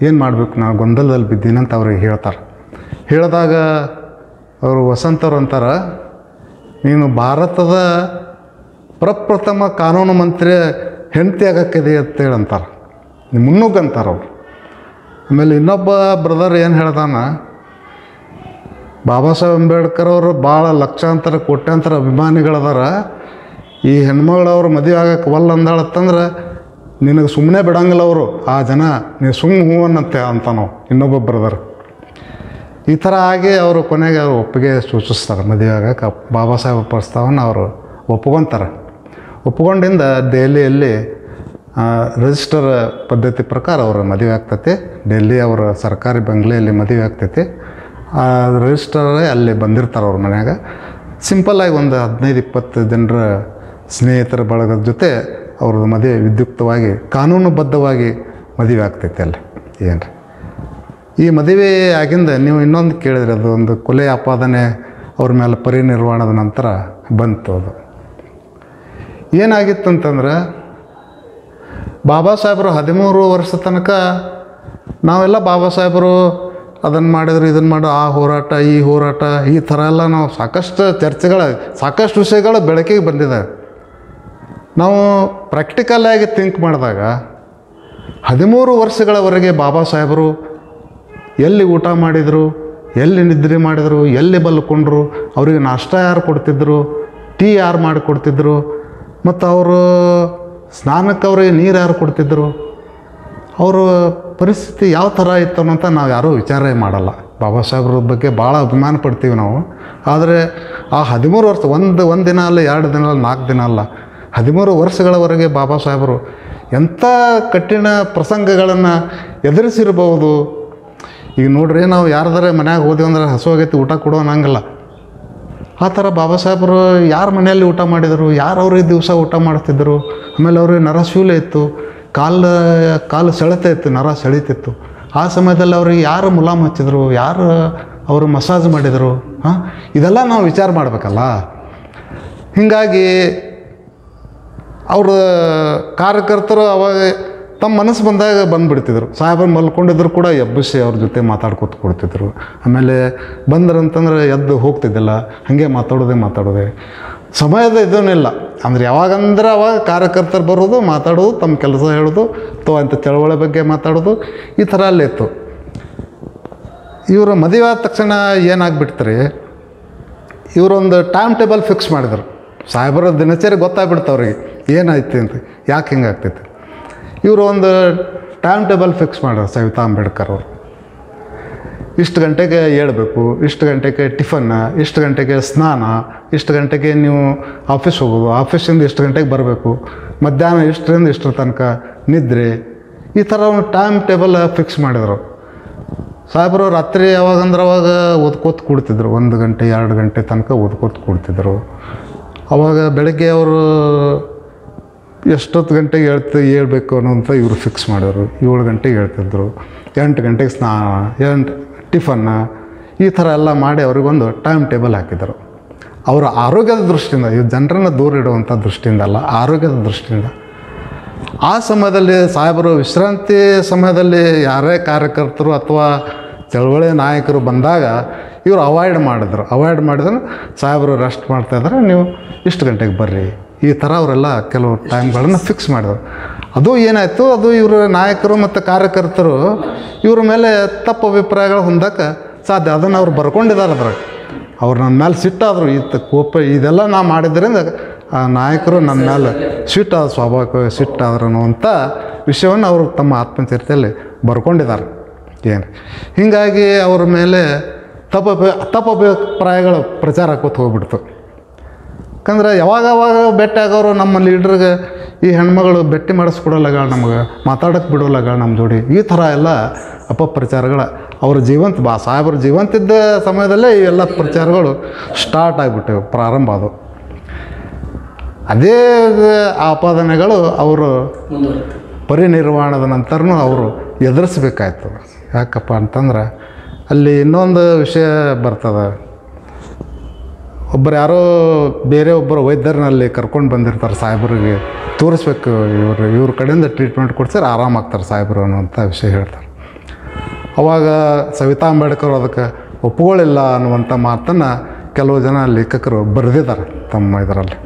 ಏನು ಮಾಡಬೇಕು, ನಾನು ಗೊಂದಲದಲ್ಲಿ ಬಿದ್ದೀನಿ ಅಂತ ಅವ್ರಿಗೆ ಹೇಳ್ತಾರೆ. ಹೇಳಿದಾಗ ಅವರು ವಸಂತವ್ರು ಅಂತಾರೆ, ನೀನು ಭಾರತದ ಪ್ರಪ್ರಥಮ ಕಾನೂನು ಮಂತ್ರಿ ಹೆಂಡತಿ ಆಗಕ್ಕಿದೆ ಅಂತೇಳಿ ಅಂತಾರೆ, ಮುನ್ನುಗ್ಗಂತಾರೆ ಅವರು. ಆಮೇಲೆ ಇನ್ನೊಬ್ಬ ಬ್ರದರ್ ಏನು ಹೇಳ್ದಾನ, ಬಾಬಾ ಸಾಹೇಬ್ ಅಂಬೇಡ್ಕರ್ ಅವರು ಭಾಳ ಲಕ್ಷಾಂತರ ಕೋಟ್ಯಾಂತರ ಅಭಿಮಾನಿಗಳದಾರ, ಈ ಹೆಣ್ಮಗಳವ್ರು ಮದುವೆ ಆಗಕ್ಕೆ ಒಲ್ಲ ಅಂದಾಳತ್ತಂದ್ರೆ ನಿನಗೆ ಸುಮ್ಮನೆ ಬಿಡಂಗಿಲ್ಲ ಅವರು, ಆ ಜನ ನೀವು ಸುಮ್ಮ ಹೂ ಅನ್ನತ್ತೆ ಅಂತ ನಾವು ಇನ್ನೊಬ್ಬ ಬ್ರದರ್. ಈ ಥರ ಆಗಿ ಅವರು ಕೊನೆಗೆ ಅವರು ಒಪ್ಪಿಗೆ ಸೂಚಿಸ್ತಾರೆ. ಮದುವೆ ಆಗಕ್ಕೆ ಬಾಬಾ ಸಾಹೇಬ್ ಪ್ರಸ್ತಾವನ ಅವರು ಒಪ್ಕೊತಾರೆ. ಒಪ್ಕೊಂಡಿಂದ ದೆಹಲಿಯಲ್ಲಿ ರಿಜಿಸ್ಟರ್ ಪದ್ಧತಿ ಪ್ರಕಾರ ಅವರ ಮದುವೆ ಆಗ್ತೈತಿ. ಡೆಲ್ಲಿ ಅವರ ಸರ್ಕಾರಿ ಬಂಗ್ಲೆಯಲ್ಲಿ ಮದುವೆ ಆಗ್ತೈತಿ. ರಿಜಿಸ್ಟರೇ ಅಲ್ಲಿ ಬಂದಿರ್ತಾರೆ ಅವ್ರ ಮನ್ಯಾಗ. ಸಿಂಪಲ್ಲಾಗಿ ಒಂದು 15-20 ಜನರ ಸ್ನೇಹಿತರ ಬಳಗದ ಜೊತೆ ಅವ್ರದ್ದು ಮದುವೆ ವಿದ್ಯುಕ್ತವಾಗಿ ಕಾನೂನುಬದ್ಧವಾಗಿ ಮದುವೆ ಆಗ್ತೈತೆ ಅಲ್ಲಿ. ಏನು ಈ ಮದುವೆ ಆಗಿಂದ ನೀವು ಇನ್ನೊಂದು ಕೇಳಿದ್ರಿ, ಅದು ಒಂದು ಕೊಲೆ ಆಪಾದನೆ ಅವ್ರ ಮೇಲೆ ಪರಿನಿರ್ವಾಣದ ನಂತರ ಬಂತು. ಅದು ಏನಾಗಿತ್ತಂತಂದ್ರೆ ಬಾಬಾ ಸಾಹೇಬರು 13 ವರ್ಷ ತನಕ ನಾವೆಲ್ಲ ಬಾಬಾ ಸಾಹೇಬರು ಅದನ್ನು ಮಾಡಿದ್ರು, ಇದನ್ನು ಮಾಡೋ, ಆ ಹೋರಾಟ ಈ ಹೋರಾಟ ಈ ಥರ ಎಲ್ಲ ನಾವು ಸಾಕಷ್ಟು ಸಾಕಷ್ಟು ವಿಷಯಗಳು ಬೆಳಕಿಗೆ ಬಂದಿದೆ. ನಾವು ಪ್ರಾಕ್ಟಿಕಲಾಗಿ ಥಿಂಕ್ ಮಾಡಿದಾಗ 13 ವರ್ಷಗಳವರೆಗೆ ಬಾಬಾ ಸಾಹೇಬರು ಎಲ್ಲಿ ಊಟ ಮಾಡಿದರು, ಎಲ್ಲಿ ನಿದ್ರೆ ಮಾಡಿದರು, ಎಲ್ಲಿ ಬಲ್ಕೊಂಡ್ರು, ಅವರಿಗೆ ನಾಷ್ಟ ಯಾರು ಕೊಡ್ತಿದ್ರು, ಟೀ ಯಾರು ಮಾಡಿಕೊಡ್ತಿದ್ರು, ಮತ್ತು ಅವರು ಸ್ನಾನಕ್ಕೆ ಅವ್ರಿಗೆ ನೀರು ಯಾರು ಕೊಡ್ತಿದ್ರು, ಅವರ ಪರಿಸ್ಥಿತಿ ಯಾವ ಥರ ಇತ್ತು ಅನ್ನೋಂಥ ನಾವು ಯಾರೂ ವಿಚಾರ ಮಾಡಲ್ಲ. ಬಾಬಾ ಸಾಹೇಬ್ರ ಬಗ್ಗೆ ಭಾಳ ಅಭಿಮಾನ ಪಡ್ತೀವಿ ನಾವು. ಆದರೆ ಆ 13 ವರ್ಷ ಒಂದು ದಿನ ಅಲ್ಲ, 2 ದಿನ ಅಲ್ಲ, 4 ದಿನ ಅಲ್ಲ, 13 ವರ್ಷಗಳವರೆಗೆ ಬಾಬಾ ಸಾಹೇಬರು ಎಂಥ ಕಠಿಣ ಪ್ರಸಂಗಗಳನ್ನು ಎದುರಿಸಿರ್ಬೋದು. ಈಗ ನೋಡ್ರಿ, ನಾವು ಯಾರ್ದಾರೆ ಮನ್ಯಾಗ ಹೋದೆವು ಅಂದ್ರೆ ಹಸುವಾಗೈತಿ ಊಟ ಕೊಡೋ ಅನ್ನಂಗಿಲ್ಲ. ಆ ಥರ ಬಾಬಾ ಸಾಹೇಬರು ಯಾರ ಮನೆಯಲ್ಲಿ ಊಟ ಮಾಡಿದರು, ಯಾರು ಅವ್ರಿಗೆ ದಿವಸ ಊಟ ಮಾಡ್ತಿದ್ದರು. ಆಮೇಲೆ ಅವ್ರಿಗೆ ನರಶೂಲೆ ಇತ್ತು, ಕಾಲು ಸೆಳೆತ ಇತ್ತು, ನರ ಸೆಳೀತಿತ್ತು. ಆ ಸಮಯದಲ್ಲಿ ಅವ್ರಿಗೆ ಯಾರು ಮುಲಾಮ್ ಹಚ್ಚಿದ್ರು, ಯಾರು ಅವರು ಮಸಾಜ್ ಮಾಡಿದರು, ಇದೆಲ್ಲ ನಾವು ವಿಚಾರ ಮಾಡಬೇಕಲ್ಲ. ಹೀಗಾಗಿ ಅವ್ರ ಕಾರ್ಯಕರ್ತರು ಅವಾಗ ತಮ್ಮ ಮನಸ್ಸು ಬಂದಾಗ ಬಂದುಬಿಡ್ತಿದ್ರು. ಸಾಹೇಬರು ಮಲ್ಕೊಂಡಿದ್ರು ಕೂಡ ಎಬ್ಬಿಸಿ ಅವ್ರ ಜೊತೆ ಮಾತಾಡ್ಕೊತ ಕೊಡ್ತಿದ್ರು. ಆಮೇಲೆ ಬಂದ್ರಂತಂದ್ರೆ ಎದ್ದು ಹೋಗ್ತಿದ್ದಿಲ್ಲ, ಹಾಗೆ ಮಾತಾಡೋದೆ ಸಮಯದ ಇದನ್ನಿಲ್ಲ. ಅಂದ್ರೆ ಯಾವಾಗಂದ್ರೆ ಅವಾಗ ಕಾರ್ಯಕರ್ತರು ಬರೋದು, ಮಾತಾಡೋದು, ತಮ್ಮ ಕೆಲಸ ಹೇಳೋದು, ಅಥವಾ ಅಂಥ ಚಳವಳಿ ಬಗ್ಗೆ ಮಾತಾಡೋದು, ಈ ಥರ ಅಲ್ಲಿತ್ತು. ಇವರು ಮದುವೆ ಆದ ತಕ್ಷಣ ಏನಾಗ್ಬಿಡ್ತಾರೆ, ಇವರೊಂದು ಟೈಮ್ ಟೇಬಲ್ ಫಿಕ್ಸ್ ಮಾಡಿದರು. ಸಾಹೇಬರ ದಿನಚರಿ ಗೊತ್ತಾಗ್ಬಿಡ್ತು ಅವ್ರಿಗೆ ಏನಾಯ್ತು ಅಂತ, ಯಾಕೆ ಹಿಂಗೆ ಆಗ್ತೈತೆ. ಇವರು ಒಂದು ಟೈಮ್ ಟೇಬಲ್ ಫಿಕ್ಸ್ ಮಾಡ್ಯಾರ ಸವಿತಾ ಅಂಬೇಡ್ಕರ್ ಅವರು. ಇಷ್ಟು ಗಂಟೆಗೆ ಏಳಬೇಕು, ಇಷ್ಟು ಗಂಟೆಗೆ ಟಿಫನ್, ಇಷ್ಟು ಗಂಟೆಗೆ ಸ್ನಾನ, ಇಷ್ಟು ಗಂಟೆಗೆ ನೀವು ಆಫೀಸ್ ಹೋಗೋದು, ಆಫೀಸಿಂದ ಇಷ್ಟು ಗಂಟೆಗೆ ಬರಬೇಕು, ಮಧ್ಯಾಹ್ನ ಇಷ್ಟರಿಂದ ಇಷ್ಟರ ತನಕ ನಿದ್ರೆ, ಈ ಥರ ಒಂದು ಟೈಮ್ ಟೇಬಲ್ ಫಿಕ್ಸ್ ಮಾಡಿದರು. ಸಾಹೇಬರು ರಾತ್ರಿ ಯಾವಾಗಂದ್ರೆ ಅವಾಗ ಓದ್ಕೋತ ಕೂಡ್ತಿದ್ರು, 1 ಗಂಟೆ 2 ಗಂಟೆ ತನಕ ಓದ್ಕೋತ ಕೂಡ್ತಿದ್ರು. ಅವಾಗ ಬೆಳಗ್ಗೆ ಅವರು ಎಷ್ಟೊತ್ತು ಗಂಟೆಗೆ ಹೇಳ್ಬೇಕು ಅನ್ನೋಂಥ ಇವರು ಫಿಕ್ಸ್ ಮಾಡಿದ್ರು. 7 ಗಂಟೆಗೆ ಹೇಳ್ತಿದ್ರು, 8 ಗಂಟೆಗೆ ಸ್ನಾನ, 8 ಟಿಫನ್ನ, ಈ ಥರ ಎಲ್ಲ ಮಾಡಿ ಅವ್ರಿಗೊಂದು ಟೈಮ್ ಟೇಬಲ್ ಹಾಕಿದರು. ಅವರ ಆರೋಗ್ಯದ ದೃಷ್ಟಿಯಿಂದ, ಇವು ಜನರನ್ನು ದೂರ ಇಡುವಂಥ ದೃಷ್ಟಿಯಿಂದ ಅಲ್ಲ, ಆರೋಗ್ಯದ ದೃಷ್ಟಿಯಿಂದ. ಆ ಸಮಯದಲ್ಲಿ ಸಾಹೇಬರು ವಿಶ್ರಾಂತಿ ಸಮಯದಲ್ಲಿ ಯಾರೇ ಕಾರ್ಯಕರ್ತರು ಅಥವಾ ಚಳವಳಿ ನಾಯಕರು ಬಂದಾಗ ಇವರು ಅವಾಯ್ಡ್ ಮಾಡಿದ್ರು. ಸಾಹೇಬರು ರೆಸ್ಟ್ ಮಾಡ್ತಾಯಿದ್ರೆ ನೀವು ಇಷ್ಟು ಗಂಟೆಗೆ ಬರ್ರಿ, ಈ ಥರ ಅವರೆಲ್ಲ ಕೆಲವು ಟೈಮ್ಗಳನ್ನು ಫಿಕ್ಸ್ ಮಾಡಿದ್ರು. ಅದು ಏನಾಯಿತು, ಅದು ಇವರು ನಾಯಕರು ಮತ್ತು ಕಾರ್ಯಕರ್ತರು ಇವ್ರ ಮೇಲೆ ತಪ್ಪು ಅಭಿಪ್ರಾಯಗಳು ಹೊಂದಕ್ಕೆ ಸಾಧ್ಯ. ಅದನ್ನು ಅವ್ರು ಬರ್ಕೊಂಡಿದ್ದಾರೆ. ಅದ್ರಾಗ ಅವ್ರು ನನ್ನ ಮೇಲೆ ಸಿಟ್ಟಾದರು, ಕೋಪ ಇದೆಲ್ಲ ನಾ ಮಾಡಿದ್ರಿಂದ ಆ ನಾಯಕರು ನನ್ನ ಮೇಲೆ ಸ್ವಾಭಾವಿಕವಾಗಿ ಸಿಟ್ಟಾದ್ರು ಅನ್ನುವಂಥ ವಿಷಯವನ್ನು ಅವರು ತಮ್ಮ ಆತ್ಮಚರಿತೆಯಲ್ಲಿ ಬರ್ಕೊಂಡಿದ್ದಾರೆ. ಏನು ಹೀಗಾಗಿ ಅವ್ರ ಮೇಲೆ ತಪ್ಪು ಅಭಿಪ್ರಾಯಗಳು ಪ್ರಚಾರ ಆಕೋತ ಹೋಗ್ಬಿಡ್ತು. ಯಾಕಂದ್ರೆ ಯಾವಾಗ ಭೇಟಿ ಆಗೋರು ನಮ್ಮ ಲೀಡ್ರಿಗೆ ಈ ಹೆಣ್ಮಗಳು ಭೇಟಿ ಮಾಡಿಸ್ಕೊಡೋಲ್ಲಗ, ನಮಗೆ ಮಾತಾಡೋಕ್ಕೆ ಬಿಡೋಲ್ಲಗ ನಮ್ಮ ಜೋಡಿ, ಈ ಥರ ಎಲ್ಲ ಅಪಪ್ರಚಾರಗಳು ಅವ್ರ ಸಾಹೇಬರು ಜೀವಂತಿದ್ದ ಸಮಯದಲ್ಲೇ ಇವೆಲ್ಲ ಪ್ರಚಾರಗಳು ಸ್ಟಾರ್ಟ್ ಆಗಿಬಿಟ್ಟೆವು, ಪ್ರಾರಂಭ ಆದವು. ಅದೇ ಆಪಾದನೆಗಳು ಅವರು ಪರಿನಿರ್ವಾಣದ ನಂತರನೂ ಅವರು ಎದುರಿಸ್ಬೇಕಾಯ್ತು. ಯಾಕಪ್ಪ ಅಂತಂದ್ರೆ ಅಲ್ಲಿ ಇನ್ನೊಂದು ವಿಷಯ ಬರ್ತದೆ. ಯಾರೋ ಬೇರೆ ಒಬ್ಬರು ವೈದ್ಯರನಲ್ಲಿ ಕರ್ಕೊಂಡು ಬಂದಿರ್ತಾರೆ, ಸಾಹೇಬರಿಗೆ ತೋರಿಸ್ಬೇಕು, ಇವ್ರ ಕಡೆಯಿಂದ ಟ್ರೀಟ್ಮೆಂಟ್ ಕೊಡ್ಸಿದ್ರೆ ಆರಾಮಾಗ್ತಾರೆ ಸಾಹೇಬರು ಅನ್ನುವಂಥ ವಿಷಯ ಹೇಳ್ತಾರೆ. ಅವಾಗ ಸವಿತಾ ಅಂಬೇಡ್ಕರ್ ಅದಕ್ಕೆ ಒಪ್ಕೊಳ್ಳಿಲ್ಲ ಅನ್ನುವಂಥ ಮಾತನ್ನು ಕೆಲವು ಜನ ಲೇಖಕರು ಬರೆದಿದ್ದಾರೆ ತಮ್ಮ ಇದರಲ್ಲಿ.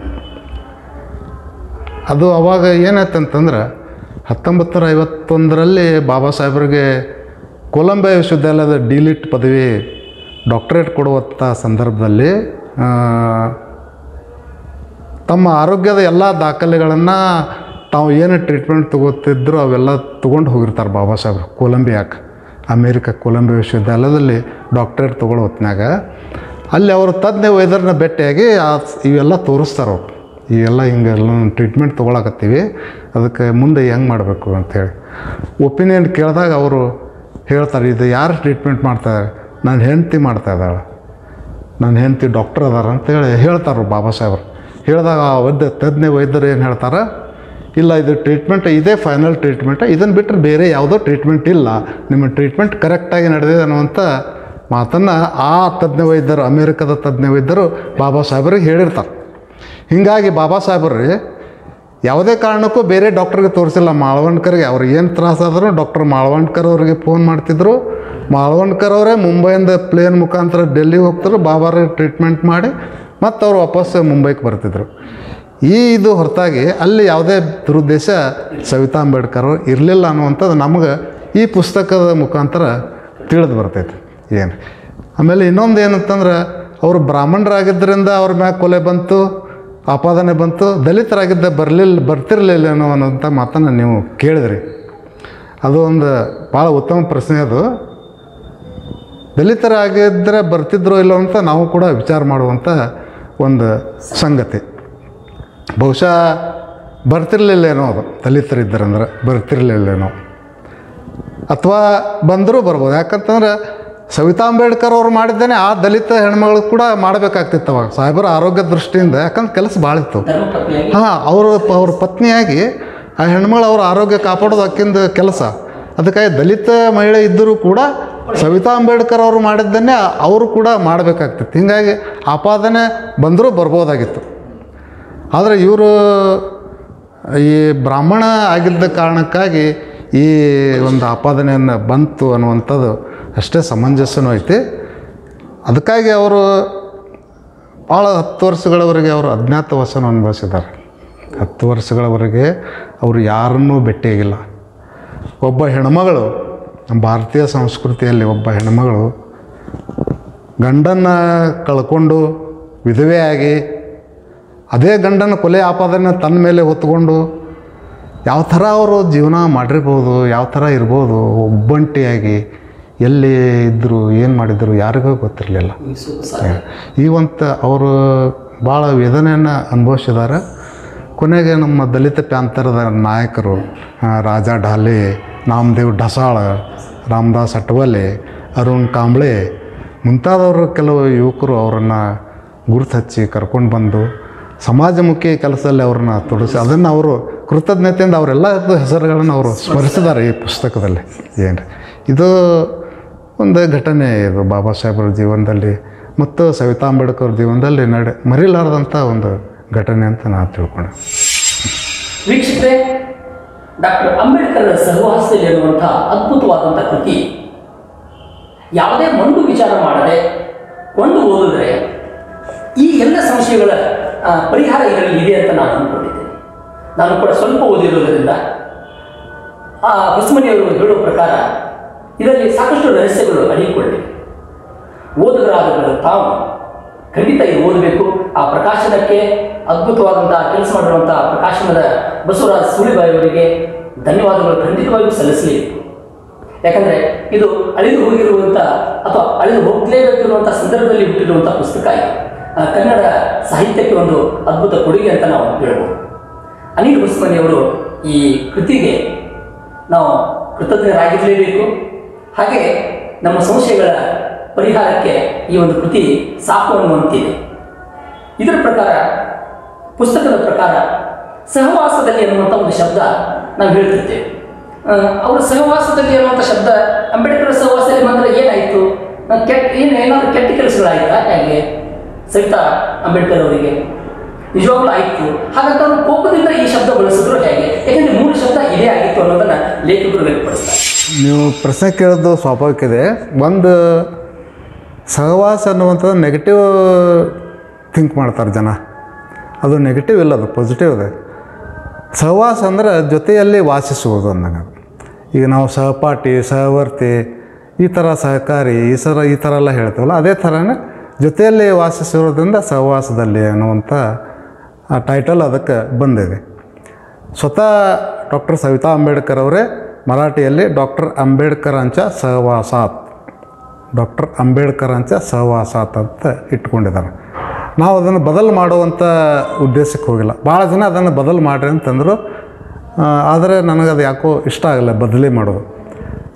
ಅದು ಅವಾಗ ಏನಾಯ್ತಂತಂದ್ರೆ 1951ರಲ್ಲಿ ಬಾಬಾ ಸಾಹೇಬರಿಗೆ ಕೊಲಂಬಿಯಾ ವಿಶ್ವವಿದ್ಯಾಲಯದ ಡಿಲಿಟ್ ಪದವಿ ಡಾಕ್ಟರೇಟ್ ಕೊಡುವಂಥ ಸಂದರ್ಭದಲ್ಲಿ ತಮ್ಮ ಆರೋಗ್ಯದ ಎಲ್ಲ ದಾಖಲೆಗಳನ್ನು ತಾವು ಏನು ಟ್ರೀಟ್ಮೆಂಟ್ ತೊಗೋತಿದ್ರು ಅವೆಲ್ಲ ತೊಗೊಂಡು ಹೋಗಿರ್ತಾರೆ ಬಾಬಾ ಸಾಹೇಬ್ರು ಕೊಲಂಬಿಯಾಕ್ಕೆ, ಅಮೇರಿಕಾ ಕೊಲಂಬಿಯಾ ವಿಶ್ವವಿದ್ಯಾಲಯದಲ್ಲಿ ಡಾಕ್ಟರೇಟ್ ತೊಗೊಳ್ಳೋ ಹೊತ್ನಾಗ ಅಲ್ಲಿ ಅವರು ತಜ್ಞ ವೈದ್ಯರನ್ನ ಭೇಟಿಯಾಗಿ ಇವೆಲ್ಲ ತೋರಿಸ್ತಾರೆ ಅವರು, ಇವೆಲ್ಲ ಹಿಂಗೆಲ್ಲ ಟ್ರೀಟ್ಮೆಂಟ್ ತೊಗೊಳಕತ್ತೀವಿ, ಅದಕ್ಕೆ ಮುಂದೆ ಹೆಂಗೆ ಮಾಡಬೇಕು ಅಂಥೇಳಿ ಒಪಿನಿಯನ್ ಕೇಳಿದಾಗ ಅವರು ಹೇಳ್ತಾರೆ, ಇದು ಯಾರು ಟ್ರೀಟ್ಮೆಂಟ್ ಮಾಡ್ತಾರೆ, ನನ್ನ ಹೆಂಡತಿ ಮಾಡ್ತಾಯಿದ್ದಾಳೆ, ನನ್ನ ಹೆಂಡತಿ ಡಾಕ್ಟರ್ ಅದಾರ ಅಂತೇಳಿ ಹೇಳ್ತಾರೆ ಬಾಬಾ ಸಾಹೇಬ್ರು. ಹೇಳಿದಾಗ ತಜ್ಞ ವೈದ್ಯರು ಏನು ಹೇಳ್ತಾರೆ, ಇಲ್ಲ ಇದು ಟ್ರೀಟ್ಮೆಂಟ್ ಇದೇ ಫೈನಲ್ ಟ್ರೀಟ್ಮೆಂಟ್, ಇದನ್ನು ಬಿಟ್ಟರೆ ಬೇರೆ ಯಾವುದೋ ಟ್ರೀಟ್ಮೆಂಟ್ ಇಲ್ಲ, ನಿಮ್ಮ ಟ್ರೀಟ್ಮೆಂಟ್ ಕರೆಕ್ಟಾಗಿ ನಡೆದಿದೆ ಅನ್ನುವಂಥ ಮಾತನ್ನು ಆ ತಜ್ಞ ವೈದ್ಯರು, ಅಮೇರಿಕದ ತಜ್ಞ ವೈದ್ಯರು ಬಾಬಾ ಸಾಹೇಬ್ರಿಗೆ ಹೇಳಿರ್ತಾರೆ. ಹೀಗಾಗಿ ಬಾಬಾ ಸಾಹೇಬ್ರಿ ಯಾವುದೇ ಕಾರಣಕ್ಕೂ ಬೇರೆ ಡಾಕ್ಟ್ರಿಗೆ ತೋರಿಸಿಲ್ಲ, ಮಾಳವಣ್ಕರ್ಗೆ ಅವ್ರಿಗೆ ಏನು ತ್ರಾಸಾದರೂ ಡಾಕ್ಟರ್ ಮಾಳವಣ್ಕರ್ ಅವ್ರಿಗೆ ಫೋನ್ ಮಾಡ್ತಿದ್ರು. ಮಾಳವಣ್ಕರ್ ಅವರೇ ಮುಂಬೈಯಿಂದ ಪ್ಲೇನ್ ಮುಖಾಂತರ ಡೆಲ್ಲಿಗೆ ಹೋಗ್ತಾರೆ, ಬಾಬಾರಿಗೆ ಟ್ರೀಟ್ಮೆಂಟ್ ಮಾಡಿ ಮತ್ತು ಅವರು ವಾಪಸ್ ಮುಂಬೈಗೆ ಬರ್ತಿದ್ರು. ಇದು ಹೊರತಾಗಿ ಅಲ್ಲಿ ಯಾವುದೇ ದುರುದ್ದೇಶ ಸವಿತಾ ಅಂಬೇಡ್ಕರ್ ಅವರು ಇರಲಿಲ್ಲ ಅನ್ನುವಂಥದ್ದು ನಮಗೆ ಈ ಪುಸ್ತಕದ ಮುಖಾಂತರ ತಿಳಿದು ಬರ್ತೈತೆ. ಏನು ಆಮೇಲೆ ಇನ್ನೊಂದು ಏನಂತಂದ್ರೆ ಅವರು ಬ್ರಾಹ್ಮಣರಾಗಿದ್ದರಿಂದ ಅವ್ರ ಮ್ಯಾಗ ಕೊಲೆ ಬಂತು, ಆಪಾದನೆ ಬಂತು, ದಲಿತರಾಗಿದ್ದ ಬರ್ತಿರಲಿಲ್ಲ ಅನ್ನೋವಂಥ ಮಾತನ್ನು ನೀವು ಕೇಳಿದ್ರಿ. ಅದು ಒಂದು ಭಾಳ ಉತ್ತಮ ಪ್ರಶ್ನೆ. ಅದು ದಲಿತರಾಗಿದ್ದರೆ ಬರ್ತಿದ್ರೋ ಇಲ್ಲೋ ಅಂತ ನಾವು ಕೂಡ ವಿಚಾರ ಮಾಡುವಂಥ ಒಂದು ಸಂಗತಿ. ಬಹುಶಃ ಬರ್ತಿರ್ಲಿಲ್ಲೇನೋ, ಅದು ದಲಿತರಿದ್ದರಂದ್ರೆ ಬರ್ತಿರ್ಲಿಲ್ಲೇನೋ, ಅಥವಾ ಬಂದರೂ ಬರ್ಬೋದು. ಯಾಕಂತಂದ್ರೆ ಸವಿತಾ ಅಂಬೇಡ್ಕರ್ ಅವ್ರು ಮಾಡಿದ್ದೇನೆ ಆ ದಲಿತ ಹೆಣ್ಮಗಳು ಕೂಡ ಮಾಡಬೇಕಾಗ್ತಿತ್ತು ಅವಾಗ ಸಾಹೇಬರ ಆರೋಗ್ಯ ದೃಷ್ಟಿಯಿಂದ, ಯಾಕಂದ್ರೆ ಕೆಲಸ ಭಾಳ ಇತ್ತು. ಹಾಂ, ಅವ್ರ ಪತ್ನಿಯಾಗಿ ಆ ಹೆಣ್ಮಗಳು ಅವ್ರ ಆರೋಗ್ಯ ಕಾಪಾಡೋದು ಅಕ್ಕಿಂದ ಕೆಲಸ. ಅದಕ್ಕಾಗಿ ದಲಿತ ಮಹಿಳೆ ಇದ್ದರೂ ಕೂಡ ಸವಿತಾ ಅಂಬೇಡ್ಕರ್ ಅವರು ಮಾಡಿದ್ದನ್ನೇ ಅವರು ಕೂಡ ಮಾಡಬೇಕಾಗ್ತಿತ್ತು. ಹೀಗಾಗಿ ಆಪಾದನೆ ಬಂದರೂ ಬರ್ಬೋದಾಗಿತ್ತು. ಆದರೆ ಇವರು ಈ ಬ್ರಾಹ್ಮಣ ಆಗಿದ್ದ ಕಾರಣಕ್ಕಾಗಿ ಈ ಒಂದು ಆಪಾದನೆಯನ್ನು ಬಂತು ಅನ್ನುವಂಥದ್ದು ಅಷ್ಟೇ ಸಮಂಜಸನೂ ಐತಿ. ಅದಕ್ಕಾಗಿ ಅವರು ಭಾಳ 10 ವರ್ಷಗಳವರೆಗೆ ಅವರು ಅಜ್ಞಾತವಾಸನ ಅನುಭವಿಸಿದ್ದಾರೆ. 10 ವರ್ಷಗಳವರೆಗೆ ಅವರು ಯಾರನ್ನೂ ಭೇಟಿಯಾಗಿಲ್ಲ. ಒಬ್ಬ ಹೆಣ್ಮಗಳು, ನಮ್ಮ ಭಾರತೀಯ ಸಂಸ್ಕೃತಿಯಲ್ಲಿ ಒಬ್ಬ ಹೆಣ್ಮಗಳು ಗಂಡನ್ನು ಕಳ್ಕೊಂಡು ವಿಧವೆಯಾಗಿ ಅದೇ ಗಂಡನ ಕೊಲೆ ಆಪಾದನೆ ತನ್ನ ಮೇಲೆ ಹೊತ್ಕೊಂಡು ಯಾವ ಥರ ಅವರು ಜೀವನ ಮಾಡಿರ್ಬೋದು, ಯಾವ ಥರ ಇರ್ಬೋದು, ಒಬ್ಬಂಟಿಯಾಗಿ ಎಲ್ಲಿ ಇದ್ದರು, ಏನು ಮಾಡಿದ್ರು ಯಾರಿಗೂ ಗೊತ್ತಿರಲಿಲ್ಲ. ಅವರು ಭಾಳ ವೇದನೆಯನ್ನು ಅನುಭವಿಸಿದ್ದಾರೆ. ಕೊನೆಗೆ ನಮ್ಮ ದಲಿತ ಪ್ಯಾಂಥರದ ನಾಯಕರು ರಾಜಾ ಢಾಲೆ, ನಾಮದೇವ್ ಢಸಾಳ, ರಾಮದಾಸ್ ಅಟ್ವಲೆ, ಅರುಣ್ ಕಾಂಬ್ಳೆ ಮುಂತಾದವರು ಕೆಲವು ಯುವಕರು ಅವರನ್ನು ಗುರುತು ಹಚ್ಚಿ ಕರ್ಕೊಂಡು ಬಂದು ಸಮಾಜಮುಖಿ ಕೆಲಸದಲ್ಲಿ ಅವ್ರನ್ನ ತೊಡಗಿಸಿ ಅದನ್ನು ಅವರು ಕೃತಜ್ಞತೆಯಿಂದ ಅವರೆಲ್ಲ ಹೆಸರುಗಳನ್ನು ಅವರು ಸ್ಮರಿಸಿದ್ದಾರೆ ಈ ಪುಸ್ತಕದಲ್ಲಿ. ಏನು ಇದು ಒಂದು ಘಟನೆ, ಇದು ಬಾಬಾ ಸಾಹೇಬ್ರ ಜೀವನದಲ್ಲಿ ಮತ್ತು ಸವಿತಾ ಅಂಬೇಡ್ಕರ್ ಜೀವನದಲ್ಲಿ ಮರಿಲಾರದಂಥ ಒಂದು ಘಟನೆ ಅಂತ ನಾನು ತಿಳ್ಕೊಂಡೆ. ವೀಕ್ಷಕರೇ, ಡಾಕ್ಟರ್ ಅಂಬೇಡ್ಕರ್ ಸಹವಾಸದಲ್ಲಿ ಇರುವಂಥ ಅದ್ಭುತವಾದಂಥ ಕೃತಿ. ಯಾವುದೇ ಮಂಡು ವಿಚಾರ ಮಾಡದೆ ಕೊಂಡು ಓದಿದ್ರೆ ಈ ಎಲ್ಲ ಸಮಸ್ಯೆಗಳ ಪರಿಹಾರ ಇದರಲ್ಲಿ ಇದೆ ಅಂತ ನಾನು ಅಂದ್ಕೊಂಡಿದ್ದೇನೆ. ನಾನು ಕೂಡ ಸ್ವಲ್ಪ ಓದಿರೋದರಿಂದ ಹೊಸಮನಿಯವರು ಹೇಳುವ ಪ್ರಕಾರ ಇದರಲ್ಲಿ ಸಾಕಷ್ಟು ರಹಸ್ಯಗಳು ಅಡಗಿಕೊಂಡಿವೆ. ಓದುಗರಾದವರು ತಾವು ಖಂಡಿತ ಇದು ಓದಬೇಕು. ಆ ಪ್ರಕಾಶನಕ್ಕೆ ಅದ್ಭುತವಾದಂಥ ಕೆಲಸ ಮಾಡಿರುವಂಥ ಪ್ರಕಾಶನದ ಬಸವರಾಜ ಸುಳಿಬಾಯಿ ಅವರಿಗೆ ಧನ್ಯವಾದಗಳು ಖಂಡಿತವಾಗಿಯೂ ಸಲ್ಲಿಸಲೇಬೇಕು. ಯಾಕಂದರೆ ಇದು ಅಳಿದು ಹೋಗಿರುವಂಥ ಅಥವಾ ಅಳಿದು ಹೋಗಲೇಬೇಕಿರುವಂಥ ಸಂದರ್ಭದಲ್ಲಿ ಹುಟ್ಟಿರುವಂಥ ಪುಸ್ತಕ ಇದು. ಕನ್ನಡ ಸಾಹಿತ್ಯಕ್ಕೆ ಒಂದು ಅದ್ಭುತ ಕೊಡುಗೆ ಅಂತ ನಾವು ಹೇಳ್ಬೋದು. ಅನಿಲ್ ಹೊಸಮನಿಯವರು ಈ ಕೃತಿಗೆ ನಾವು ಕೃತಜ್ಞರಾಗಿರಲೇಬೇಕು. ಹಾಗೆ ನಮ್ಮ ಸಮಸ್ಯೆಗಳ ಪರಿಹಾರಕ್ಕೆ ಈ ಒಂದು ಕೃತಿ ಸಾಕು ಅನ್ನುವಂತಿದೆ. ಇದರ ಪ್ರಕಾರ, ಪುಸ್ತಕದ ಪ್ರಕಾರ ಸಹವಾಸದಲ್ಲಿ ಅನ್ನುವಂಥ ಒಂದು ಶಬ್ದ ನಾವು ಹೇಳ್ತಿರ್ತೇವೆ. ಅವರ ಸಹವಾಸದಲ್ಲಿ ಅನ್ನುವಂಥ ಶಬ್ದ ಅಂಬೇಡ್ಕರ್ ಸಹವಾಸದಲ್ಲಿ ಮಾತ್ರ ಏನಾಯಿತು, ಏನಾದರೂ ಕೆಟ್ಟ ಕೆಲಸಗಳಾಯ್ತಾ? ಹೇಗೆ ಸವಿತಾ ಅಂಬೇಡ್ಕರ್ ಅವರಿಗೆ ನಿಜವಾಗ್ಲೂ ಆಯಿತು. ಹಾಗಾಗಿ ಅವರು ಕೋಪದಿಂದ ಈ ಶಬ್ದ ಬಳಸಿದ್ರು ಹೇಗೆ? ಯಾಕೆಂದರೆ ಮೂಲ ಶಬ್ದ ಇದೇ ಆಗಿತ್ತು ಅನ್ನೋದನ್ನು ಲೇಖಕರು ವ್ಯಕ್ತಪಡಿಸ್ತಾರೆ. ನೀವು ಪ್ರಶ್ನೆ ಕೇಳೋದು ಸ್ವಾಭಾವಿಕ ಇದೆ. ಒಂದು ಸಹವಾಸ ಅನ್ನುವಂಥದ್ದು ನೆಗೆಟಿವ್ ಥಿಂಕ್ ಮಾಡ್ತಾರೆ ಜನ. ಅದು ನೆಗೆಟಿವ್ ಇಲ್ಲ, ಅದು ಪಾಸಿಟಿವ್ ಇದೆ. ಸಹವಾಸ ಅಂದರೆ ಜೊತೆಯಲ್ಲಿ ವಾಸಿಸುವುದು ಅಂದಾಗ. ಈಗ ನಾವು ಸಹಪಾಠಿ, ಸಹವರ್ತಿ, ಈ ಥರ ಸಹಕಾರಿ, ಈ ಥರ ಎಲ್ಲ ಹೇಳ್ತೀವಲ್ಲ, ಅದೇ ಥರನೇ ಜೊತೆಯಲ್ಲಿ ವಾಸಿಸಿರೋದ್ರಿಂದ ಸಹವಾಸದಲ್ಲಿ ಅನ್ನುವಂಥ ಆ ಟೈಟಲ್ ಅದಕ್ಕೆ ಬಂದಿದೆ. ಸ್ವತಃ ಡಾಕ್ಟರ್ ಸವಿತಾ ಅಂಬೇಡ್ಕರ್ ಅವರೇ ಮರಾಠಿಯಲ್ಲಿ ಡಾಕ್ಟರ್ ಅಂಬೇಡ್ಕರಾಂಚ ಸಹವಾಸಾತ್, ಡಾಕ್ಟರ್ ಅಂಬೇಡ್ಕರಾಂಚ ಸಹವಾಸಾತ್ ಅಂತ ಇಟ್ಕೊಂಡಿದ್ದಾರೆ. ನಾವು ಅದನ್ನು ಬದಲು ಮಾಡುವಂಥ ಉದ್ದೇಶಕ್ಕೆ ಹೋಗಿಲ್ಲ. ಭಾಳ ಜನ ಅದನ್ನು ಬದಲು ಮಾಡಿರಿ ಅಂತಂದರು. ಆದರೆ ನನಗದು ಯಾಕೋ ಇಷ್ಟ ಆಗಲ್ಲ ಬದಲಿ ಮಾಡೋದು.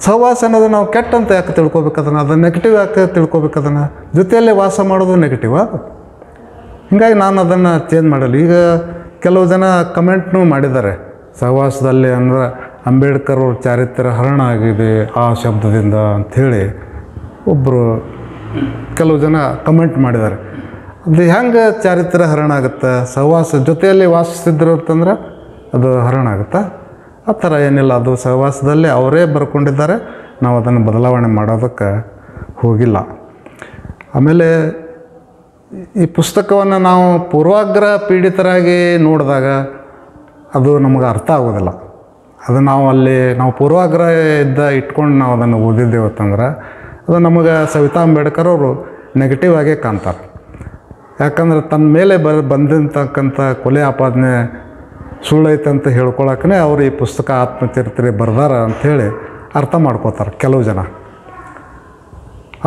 ಸಹವಾಸ ಅನ್ನೋದು ನಾವು ಕೆಟ್ಟ ಅಂತ ಯಾಕೆ ತಿಳ್ಕೊಬೇಕು, ಅದನ್ನು ನೆಗೆಟಿವ್ ಯಾಕೆ ತಿಳ್ಕೊಬೇಕು, ಅದನ್ನು ಜೊತೆಯಲ್ಲೇ ವಾಸ ಮಾಡೋದು ನೆಗೆಟಿವ್ ಅದು. ಹೀಗಾಗಿ ನಾನು ಅದನ್ನು ಚೇಂಜ್ ಮಾಡಲ್ಲ. ಈಗ ಕೆಲವು ಜನ ಕಮೆಂಟ್ನೂ ಮಾಡಿದ್ದಾರೆ, ಸಹವಾಸದಲ್ಲಿ ಅಂದ್ರೆ ಅಂಬೇಡ್ಕರ್ ಅವ್ರ ಚಾರಿತ್ರ್ಯ ಹರಣ ಆಗಿದೆ ಆ ಶಬ್ದದಿಂದ ಅಂಥೇಳಿ ಒಬ್ಬರು ಕೆಲವು ಜನ ಕಮೆಂಟ್ ಮಾಡಿದ್ದಾರೆ. ಅದು ಹೆಂಗೆ ಚಾರಿತ್ರ್ಯ ಹರಣ ಆಗುತ್ತೆ? ಸಹವಾಸ ಜೊತೆಯಲ್ಲಿ ವಾಸಿಸ್ತಿದ್ರು ಅಂತಂದ್ರೆ ಅದು ಹರಣ ಆಗುತ್ತಾ? ಆ ಥರ ಏನಿಲ್ಲ. ಅದು ಸಹವಾಸದಲ್ಲಿ ಅವರೇ ಬರ್ಕೊಂಡಿದ್ದಾರೆ, ನಾವು ಅದನ್ನು ಬದಲಾವಣೆ ಮಾಡೋದಕ್ಕೆ ಹೋಗಿಲ್ಲ. ಆಮೇಲೆ ಈ ಪುಸ್ತಕವನ್ನು ನಾವು ಪೂರ್ವಾಗ್ರಹ ಪೀಡಿತರಾಗಿ ನೋಡಿದಾಗ ಅದು ನಮಗೆ ಅರ್ಥ ಆಗೋದಿಲ್ಲ. ಅದು ನಾವು ಪೂರ್ವಾಗ್ರಹ ಇಟ್ಕೊಂಡು ನಾವು ಅದನ್ನು ಓದಿದ್ದೇವೆ ಅಂತಂದ್ರೆ ಅದು ನಮಗೆ ಸವಿತಾ ಅಂಬೇಡ್ಕರ್ ಅವರು ನೆಗೆಟಿವ್ ಆಗೇ ಕಾಣ್ತಾರೆ. ಯಾಕಂದ್ರೆ ತನ್ನ ಮೇಲೆ ಬಂದಿರ್ತಕ್ಕಂಥ ಕೊಲೆ ಆಪಾದನೆ ಸುಳ್ಳೈತೆ ಅಂತ ಹೇಳ್ಕೊಳಕ್ಕೆ ಅವರು ಈ ಪುಸ್ತಕ ಆತ್ಮಚರಿತ್ರೆ ಬರ್ದಾರ ಅಂಥೇಳಿ ಅರ್ಥ ಮಾಡ್ಕೋತಾರೆ ಕೆಲವು ಜನ.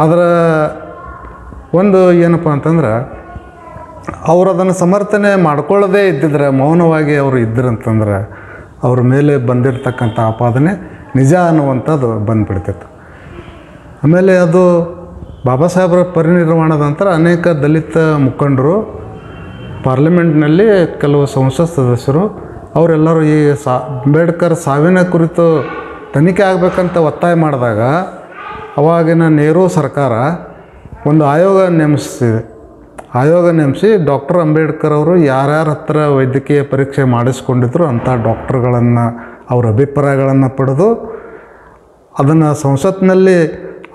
ಆದರೆ ಒಂದು ಏನಪ್ಪ ಅಂತಂದ್ರೆ ಅವರು ಅದನ್ನು ಸಮರ್ಥನೆ ಮಾಡ್ಕೊಳ್ಳೋದೇ ಇದ್ದಿದ್ರೆ, ಮೌನವಾಗಿ ಅವರು ಇದ್ದರಂತಂದ್ರೆ ಅವ್ರ ಮೇಲೆ ಬಂದಿರತಕ್ಕಂಥ ಆಪಾದನೆ ನಿಜ ಅನ್ನುವಂಥದ್ದು ಬಂದುಬಿಡ್ತಿತ್ತು. ಆಮೇಲೆ ಅದು ಬಾಬಾ ಸಾಹೇಬರ ಪರಿನಿರ್ವಾಣದ ನಂತರ ಅನೇಕ ದಲಿತ ಮುಖಂಡರು, ಪಾರ್ಲಿಮೆಂಟ್ನಲ್ಲಿ ಕೆಲವು ಸಂಸತ್ ಸದಸ್ಯರು ಅವರೆಲ್ಲರೂ ಈ ಅಂಬೇಡ್ಕರ್ ಸಾವಿನ ಕುರಿತು ತನಿಖೆ ಆಗಬೇಕಂತ ಒತ್ತಾಯ ಮಾಡಿದಾಗ ಅವಾಗಿನ ನೆಹರು ಸರ್ಕಾರ ಒಂದು ಆಯೋಗ ನೇಮಿಸಿ ಡಾಕ್ಟರ್ ಅಂಬೇಡ್ಕರ್ ಅವರು ಯಾರ್ಯಾರ ಹತ್ರ ವೈದ್ಯಕೀಯ ಪರೀಕ್ಷೆ ಮಾಡಿಸ್ಕೊಂಡಿದ್ರು ಅಂಥ ಡಾಕ್ಟರ್ಗಳನ್ನು ಅವ್ರ ಅಭಿಪ್ರಾಯಗಳನ್ನು ಪಡೆದು ಅದನ್ನು ಸಂಸತ್ನಲ್ಲಿ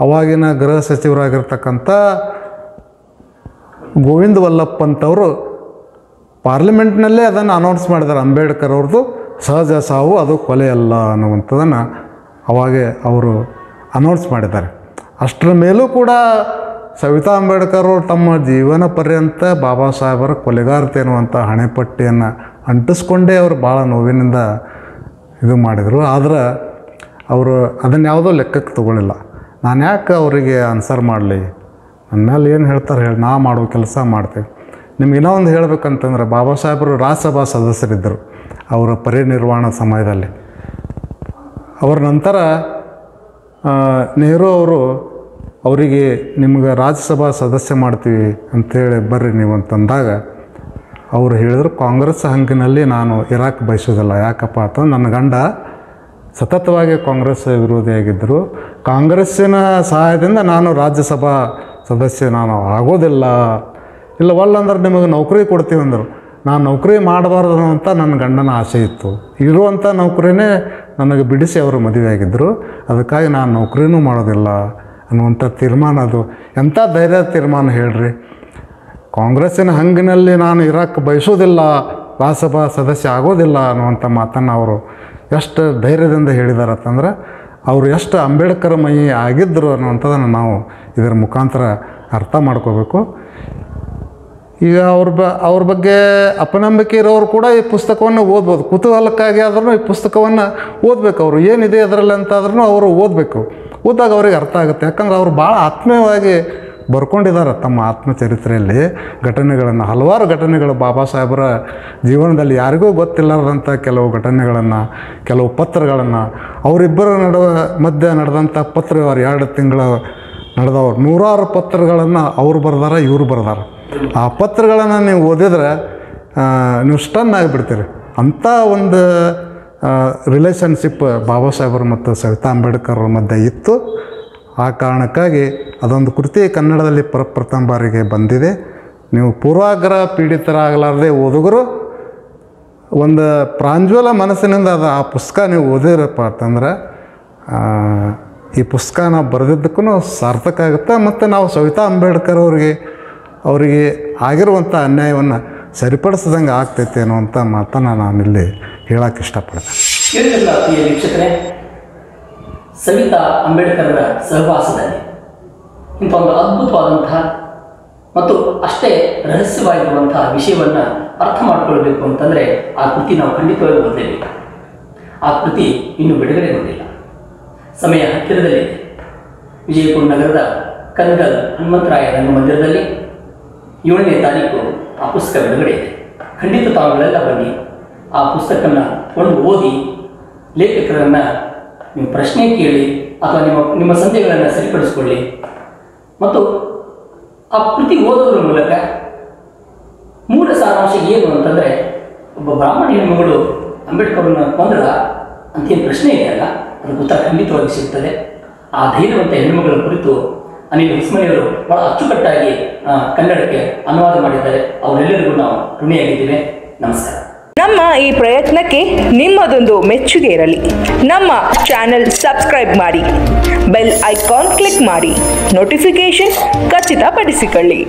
ಅವಾಗಿನ ಗೃಹ ಸಚಿವರಾಗಿರ್ತಕ್ಕಂಥ ಗೋವಿಂದ ವಲ್ಲಭ ಪಂತವರು ಪಾರ್ಲಿಮೆಂಟ್ನಲ್ಲೇ ಅದನ್ನು ಅನೌನ್ಸ್ ಮಾಡಿದ್ದಾರೆ. ಅಂಬೇಡ್ಕರ್ ಅವ್ರದ್ದು ಸಹಜ ಸಾವು, ಅದು ಕೊಲೆ ಅಲ್ಲ ಅನ್ನುವಂಥದ್ದನ್ನು ಅವಾಗೇ ಅವರು ಅನೌನ್ಸ್ ಮಾಡಿದ್ದಾರೆ. ಅಷ್ಟರ ಮೇಲೂ ಕೂಡ ಸವಿತಾ ಅಂಬೇಡ್ಕರ್ ಅವರು ತಮ್ಮ ಜೀವನ ಪರ್ಯಂತ ಬಾಬಾ ಸಾಹೇಬರ ಕೊಲೆಗಾರತೆ ಅನ್ನುವಂಥ ಹಣೆಪಟ್ಟಿಯನ್ನು ಅಂಟಿಸ್ಕೊಂಡೇ ಅವರು ಭಾಳ ನೋವಿನಿಂದ ಇದು ಮಾಡಿದರು. ಆದ್ರೆ ಅವರು ಅದನ್ನು ಯಾವುದೋ ಲೆಕ್ಕಕ್ಕೆ ತೊಗೊಳ್ಳಿಲ್ಲ. ನಾನು ಯಾಕೆ ಅವರಿಗೆ ಆನ್ಸರ್ ಮಾಡಲಿ, ನನ್ನ ಮೇಲೆ ಏನು ಹೇಳ್ತಾರೆ ಹೇಳಿ, ನಾ ಮಾಡೋ ಕೆಲಸ ಮಾಡ್ತೇವೆ. ನಿಮ್ಗೆ ಇನ್ನೂ ಒಂದು ಹೇಳಬೇಕಂತಂದ್ರೆ ಬಾಬಾ ಸಾಹೇಬರು ರಾಜ್ಯಸಭಾ ಸದಸ್ಯರಿದ್ದರು ಅವರ ಪರಿನಿರ್ವಾಣ ಸಮಯದಲ್ಲಿ. ಅವರ ನಂತರ ನೆಹರು ಅವರು ಅವರಿಗೆ ನಿಮ್ಗೆ ರಾಜ್ಯಸಭಾ ಸದಸ್ಯ ಮಾಡ್ತೀವಿ ಅಂಥೇಳಿ ಬರ್ರಿ ನೀವು ಅಂತಂದಾಗ ಅವರು ಹೇಳಿದರು, ಕಾಂಗ್ರೆಸ್ ಹಂಗಿನಲ್ಲಿ ನಾನು ಇರಾಕ್ ಬಯಸೋದಿಲ್ಲ. ಯಾಕಪ್ಪ ಅಂತಂದ್ರೆ ನನ್ನ ಗಂಡ ಸತತವಾಗಿ ಕಾಂಗ್ರೆಸ್ ವಿರೋಧಿಯಾಗಿದ್ದರು. ಕಾಂಗ್ರೆಸ್ಸಿನ ಸಹಾಯದಿಂದ ನಾನು ರಾಜ್ಯಸಭಾ ಸದಸ್ಯ ನಾನು ಆಗೋದಿಲ್ಲ. ಇಲ್ಲ ಒಲ್ಲಂದ್ರೆ ನಿಮಗೆ ನೌಕರಿ ಕೊಡ್ತೀವಿ ಅಂದರು. ನಾನು ನೌಕರಿ ಮಾಡಬಾರ್ದು ಅಂತ ನನ್ನ ಗಂಡನ ಆಸೆ ಇತ್ತು. ಇರುವಂಥ ನೌಕರಿನೇ ನನಗೆ ಬಿಡಿಸಿ ಅವರು ಮದುವೆಯಾಗಿದ್ದರು. ಅದಕ್ಕಾಗಿ ನಾನು ನೌಕರಿನೂ ಮಾಡೋದಿಲ್ಲ ಅನ್ನುವಂಥ ತೀರ್ಮಾನ. ಅದು ಎಂಥ ಧೈರ್ಯದ ತೀರ್ಮಾನ ಹೇಳ್ರಿ. ಕಾಂಗ್ರೆಸ್ಸಿನ ಹಂಗಿನಲ್ಲಿ ನಾನು ಇರಾಕ್ ಬಯಸೋದಿಲ್ಲ, ರಾಜ್ಯಸಭಾ ಸದಸ್ಯ ಆಗೋದಿಲ್ಲ ಅನ್ನುವಂಥ ಮಾತನ್ನು ಅವರು ಎಷ್ಟು ಧೈರ್ಯದಿಂದ ಹೇಳಿದ್ದಾರೆ ಅಂತಂದ್ರೆ ಅವರು ಎಷ್ಟು ಅಂಬೇಡ್ಕರ್ ಮಯಿ ಆಗಿದ್ದರು ಅನ್ನುವಂಥದ್ದನ್ನು ನಾವು ಇದರ ಮುಖಾಂತರ ಅರ್ಥ ಮಾಡ್ಕೋಬೇಕು. ಈಗ ಅವ್ರ ಬಗ್ಗೆ ಅಪನಂಬಿಕೆ ಇರೋರು ಕೂಡ ಈ ಪುಸ್ತಕವನ್ನು ಓದ್ಬೋದು. ಕುತೂಹಲಕ್ಕಾಗಿ ಆದ್ರೂ ಈ ಪುಸ್ತಕವನ್ನು ಓದಬೇಕು. ಅವರು ಏನಿದೆ ಅದರಲ್ಲಿ ಅಂತಾದ್ರೂ ಅವರು ಓದಬೇಕು. ಓದಾಗ ಅವ್ರಿಗೆ ಅರ್ಥ ಆಗುತ್ತೆ. ಯಾಕಂದ್ರೆ ಅವರು ಭಾಳ ಆತ್ಮೀಯವಾಗಿ ಬರ್ಕೊಂಡಿದ್ದಾರೆ ತಮ್ಮ ಆತ್ಮಚರಿತ್ರೆಯಲ್ಲಿ ಘಟನೆಗಳನ್ನು, ಹಲವಾರು ಘಟನೆಗಳು ಬಾಬಾ ಸಾಹೇಬರ ಜೀವನದಲ್ಲಿ ಯಾರಿಗೂ ಗೊತ್ತಿಲ್ಲದಂಥ ಕೆಲವು ಘಟನೆಗಳನ್ನು, ಕೆಲವು ಪತ್ರಗಳನ್ನು, ಅವರಿಬ್ಬರ ಮಧ್ಯೆ ನಡೆದಂಥ ಪತ್ರವ್ಯವಹಾರ 2 ತಿಂಗಳು ನಡೆದವ್ರು ನೂರಾರು ಪತ್ರಗಳನ್ನು ಅವರು ಬರ್ದಾರ, ಇವರು ಬರ್ದಾರ. ಆ ಪತ್ರಗಳನ್ನು ನೀವು ಓದಿದ್ರೆ ನೀವು ಸ್ಟನ್ ಆಗಿಬಿಡ್ತೀರಿ. ಅಂಥ ಒಂದು ರಿಲೇಷನ್ಶಿಪ್ ಬಾಬಾ ಸಾಹೇಬರು ಮತ್ತು ಸವಿತಾ ಅಂಬೇಡ್ಕರ್ ಮಧ್ಯೆ ಇತ್ತು. ಆ ಕಾರಣಕ್ಕಾಗಿ ಅದೊಂದು ಕೃತಿ ಕನ್ನಡದಲ್ಲಿ ಪ್ರಥಮ ಬಾರಿಗೆ ಬಂದಿದೆ. ನೀವು ಪೂರ್ವಾಗ್ರಹ ಪೀಡಿತರಾಗಲಾರದೆ ಓದುಗರು ಒಂದು ಪ್ರಾಂಜ್ವಲ ಮನಸ್ಸಿನಿಂದ ಆ ಪುಸ್ತಕ ನೀವು ಓದಿರಪ್ಪ ಅಂತಂದ್ರೆ ಈ ಪುಸ್ತಕ ನಾವು ಬರೆದಿದ್ದಕ್ಕೂ ಸಾರ್ಥಕ ಆಗುತ್ತೆ. ಮತ್ತು ನಾವು ಸವಿತಾ ಅಂಬೇಡ್ಕರ್ ಅವರಿಗೆ ಆಗಿರುವಂಥ ಅನ್ಯಾಯವನ್ನು ಸರಿಪಡಿಸಿದಂಗೆ ಆಗ್ತೈತೆ ಅನ್ನುವಂಥ ಮಾತನ್ನು ನಾನಿಲ್ಲಿ ಹೇಳೋಕ್ಕೆ ಇಷ್ಟಪಡ್ತೇನೆ. ಇವರೆಲ್ಲ ಪ್ರಿಯ ವೀಕ್ಷಕರೇ, ಸವಿತಾ ಅಂಬೇಡ್ಕರ್ರ ಸಹವಾಸದಲ್ಲಿ ಇಂಥ ಒಂದು ಅದ್ಭುತವಾದಂತಹ ಮತ್ತು ಅಷ್ಟೇ ರಹಸ್ಯವಾಗಿರುವಂತಹ ವಿಷಯವನ್ನು ಅರ್ಥ ಮಾಡಿಕೊಳ್ಬೇಕು ಅಂತಂದರೆ ಆ ಕೃತಿ ನಾವು ಖಂಡಿತವಾಗಿ ಓದಲೇಬೇಕು. ಆ ಕೃತಿ ಇನ್ನೂ ಬಿಡುಗಡೆಗೊಂಡಿಲ್ಲ, ಸಮಯ ಹತ್ತಿರದಲ್ಲಿದೆ. ವಿಜಯಪುರ ನಗರದ ಕನ್ಗಲ್ ಹನುಮಂತರಾಯ ರಂಗಮಂದಿರದಲ್ಲಿ 7ನೇ ತಾರೀಕು ಆ ಪುಸ್ತಕ ಬಿಡುಗಡೆ ಇದೆ. ಖಂಡಿತ ತಾವುಗಳೆಲ್ಲ ಬನ್ನಿ, ಆ ಪುಸ್ತಕನ ಕೊಂಡು ಓದಿ, ಲೇಖಕರನ್ನು ನೀವು ಪ್ರಶ್ನೆ ಕೇಳಿ ಅಥವಾ ನಿಮ್ಮ ಸಂದೇಹಗಳನ್ನು ಸರಿಪಡಿಸಿಕೊಳ್ಳಿ. ಮತ್ತು ಆ ಕೃತಿ ಓದೋದ್ರ ಮೂಲಕ ಮೂಲ ಸಾರಾಂಶ ಏನು ಅಂತಂದರೆ, ಒಬ್ಬ ಬ್ರಾಹ್ಮಣ ಹೆಣ್ಣುಮಗಳು ಅಂಬೇಡ್ಕರ್ನ ಕೊಂದಳ ಅಂತೇನು ಪ್ರಶ್ನೆ ಇದೆಯಲ್ಲ, ಅದು ಉತ್ತರ ಖಂಡಿತವಾಗಿ ಸಿಗ್ತದೆ. ಆ ಧೈರ್ಯವಂತ ಹೆಣ್ಣುಮಗಳ ಕುರಿತು ಅನಿಲ್ ಹೊಸಮನಿಯವರು ಬಹಳ ಅಚ್ಚುಕಟ್ಟಾಗಿ ಕನ್ನಡಕ್ಕೆ ಅನುವಾದ ಮಾಡಿದ್ದಾರೆ. ಅವರೆಲ್ಲರಿಗೂ ನಾವು ಋಣಿಯಾಗಿದ್ದೇವೆ. ನಮಸ್ಕಾರ. ನಮ್ಮ ಈ ಪ್ರಯತ್ನಕ್ಕೆ ನಿಮ್ಮದೊಂದು ಮೆಚ್ಚುಗೆ ಇರಲಿ. ನಮ್ಮ ಚಾನೆಲ್ ಸಬ್ಸ್ಕ್ರೈಬ್ ಮಾಡಿ, ಬೆಲ್ ಐಕಾನ್ ಕ್ಲಿಕ್ ಮಾಡಿ, ನೋಟಿಫಿಕೇಶನ್ ಖಚಿತಪಡಿಸಿಕೊಳ್ಳಿ.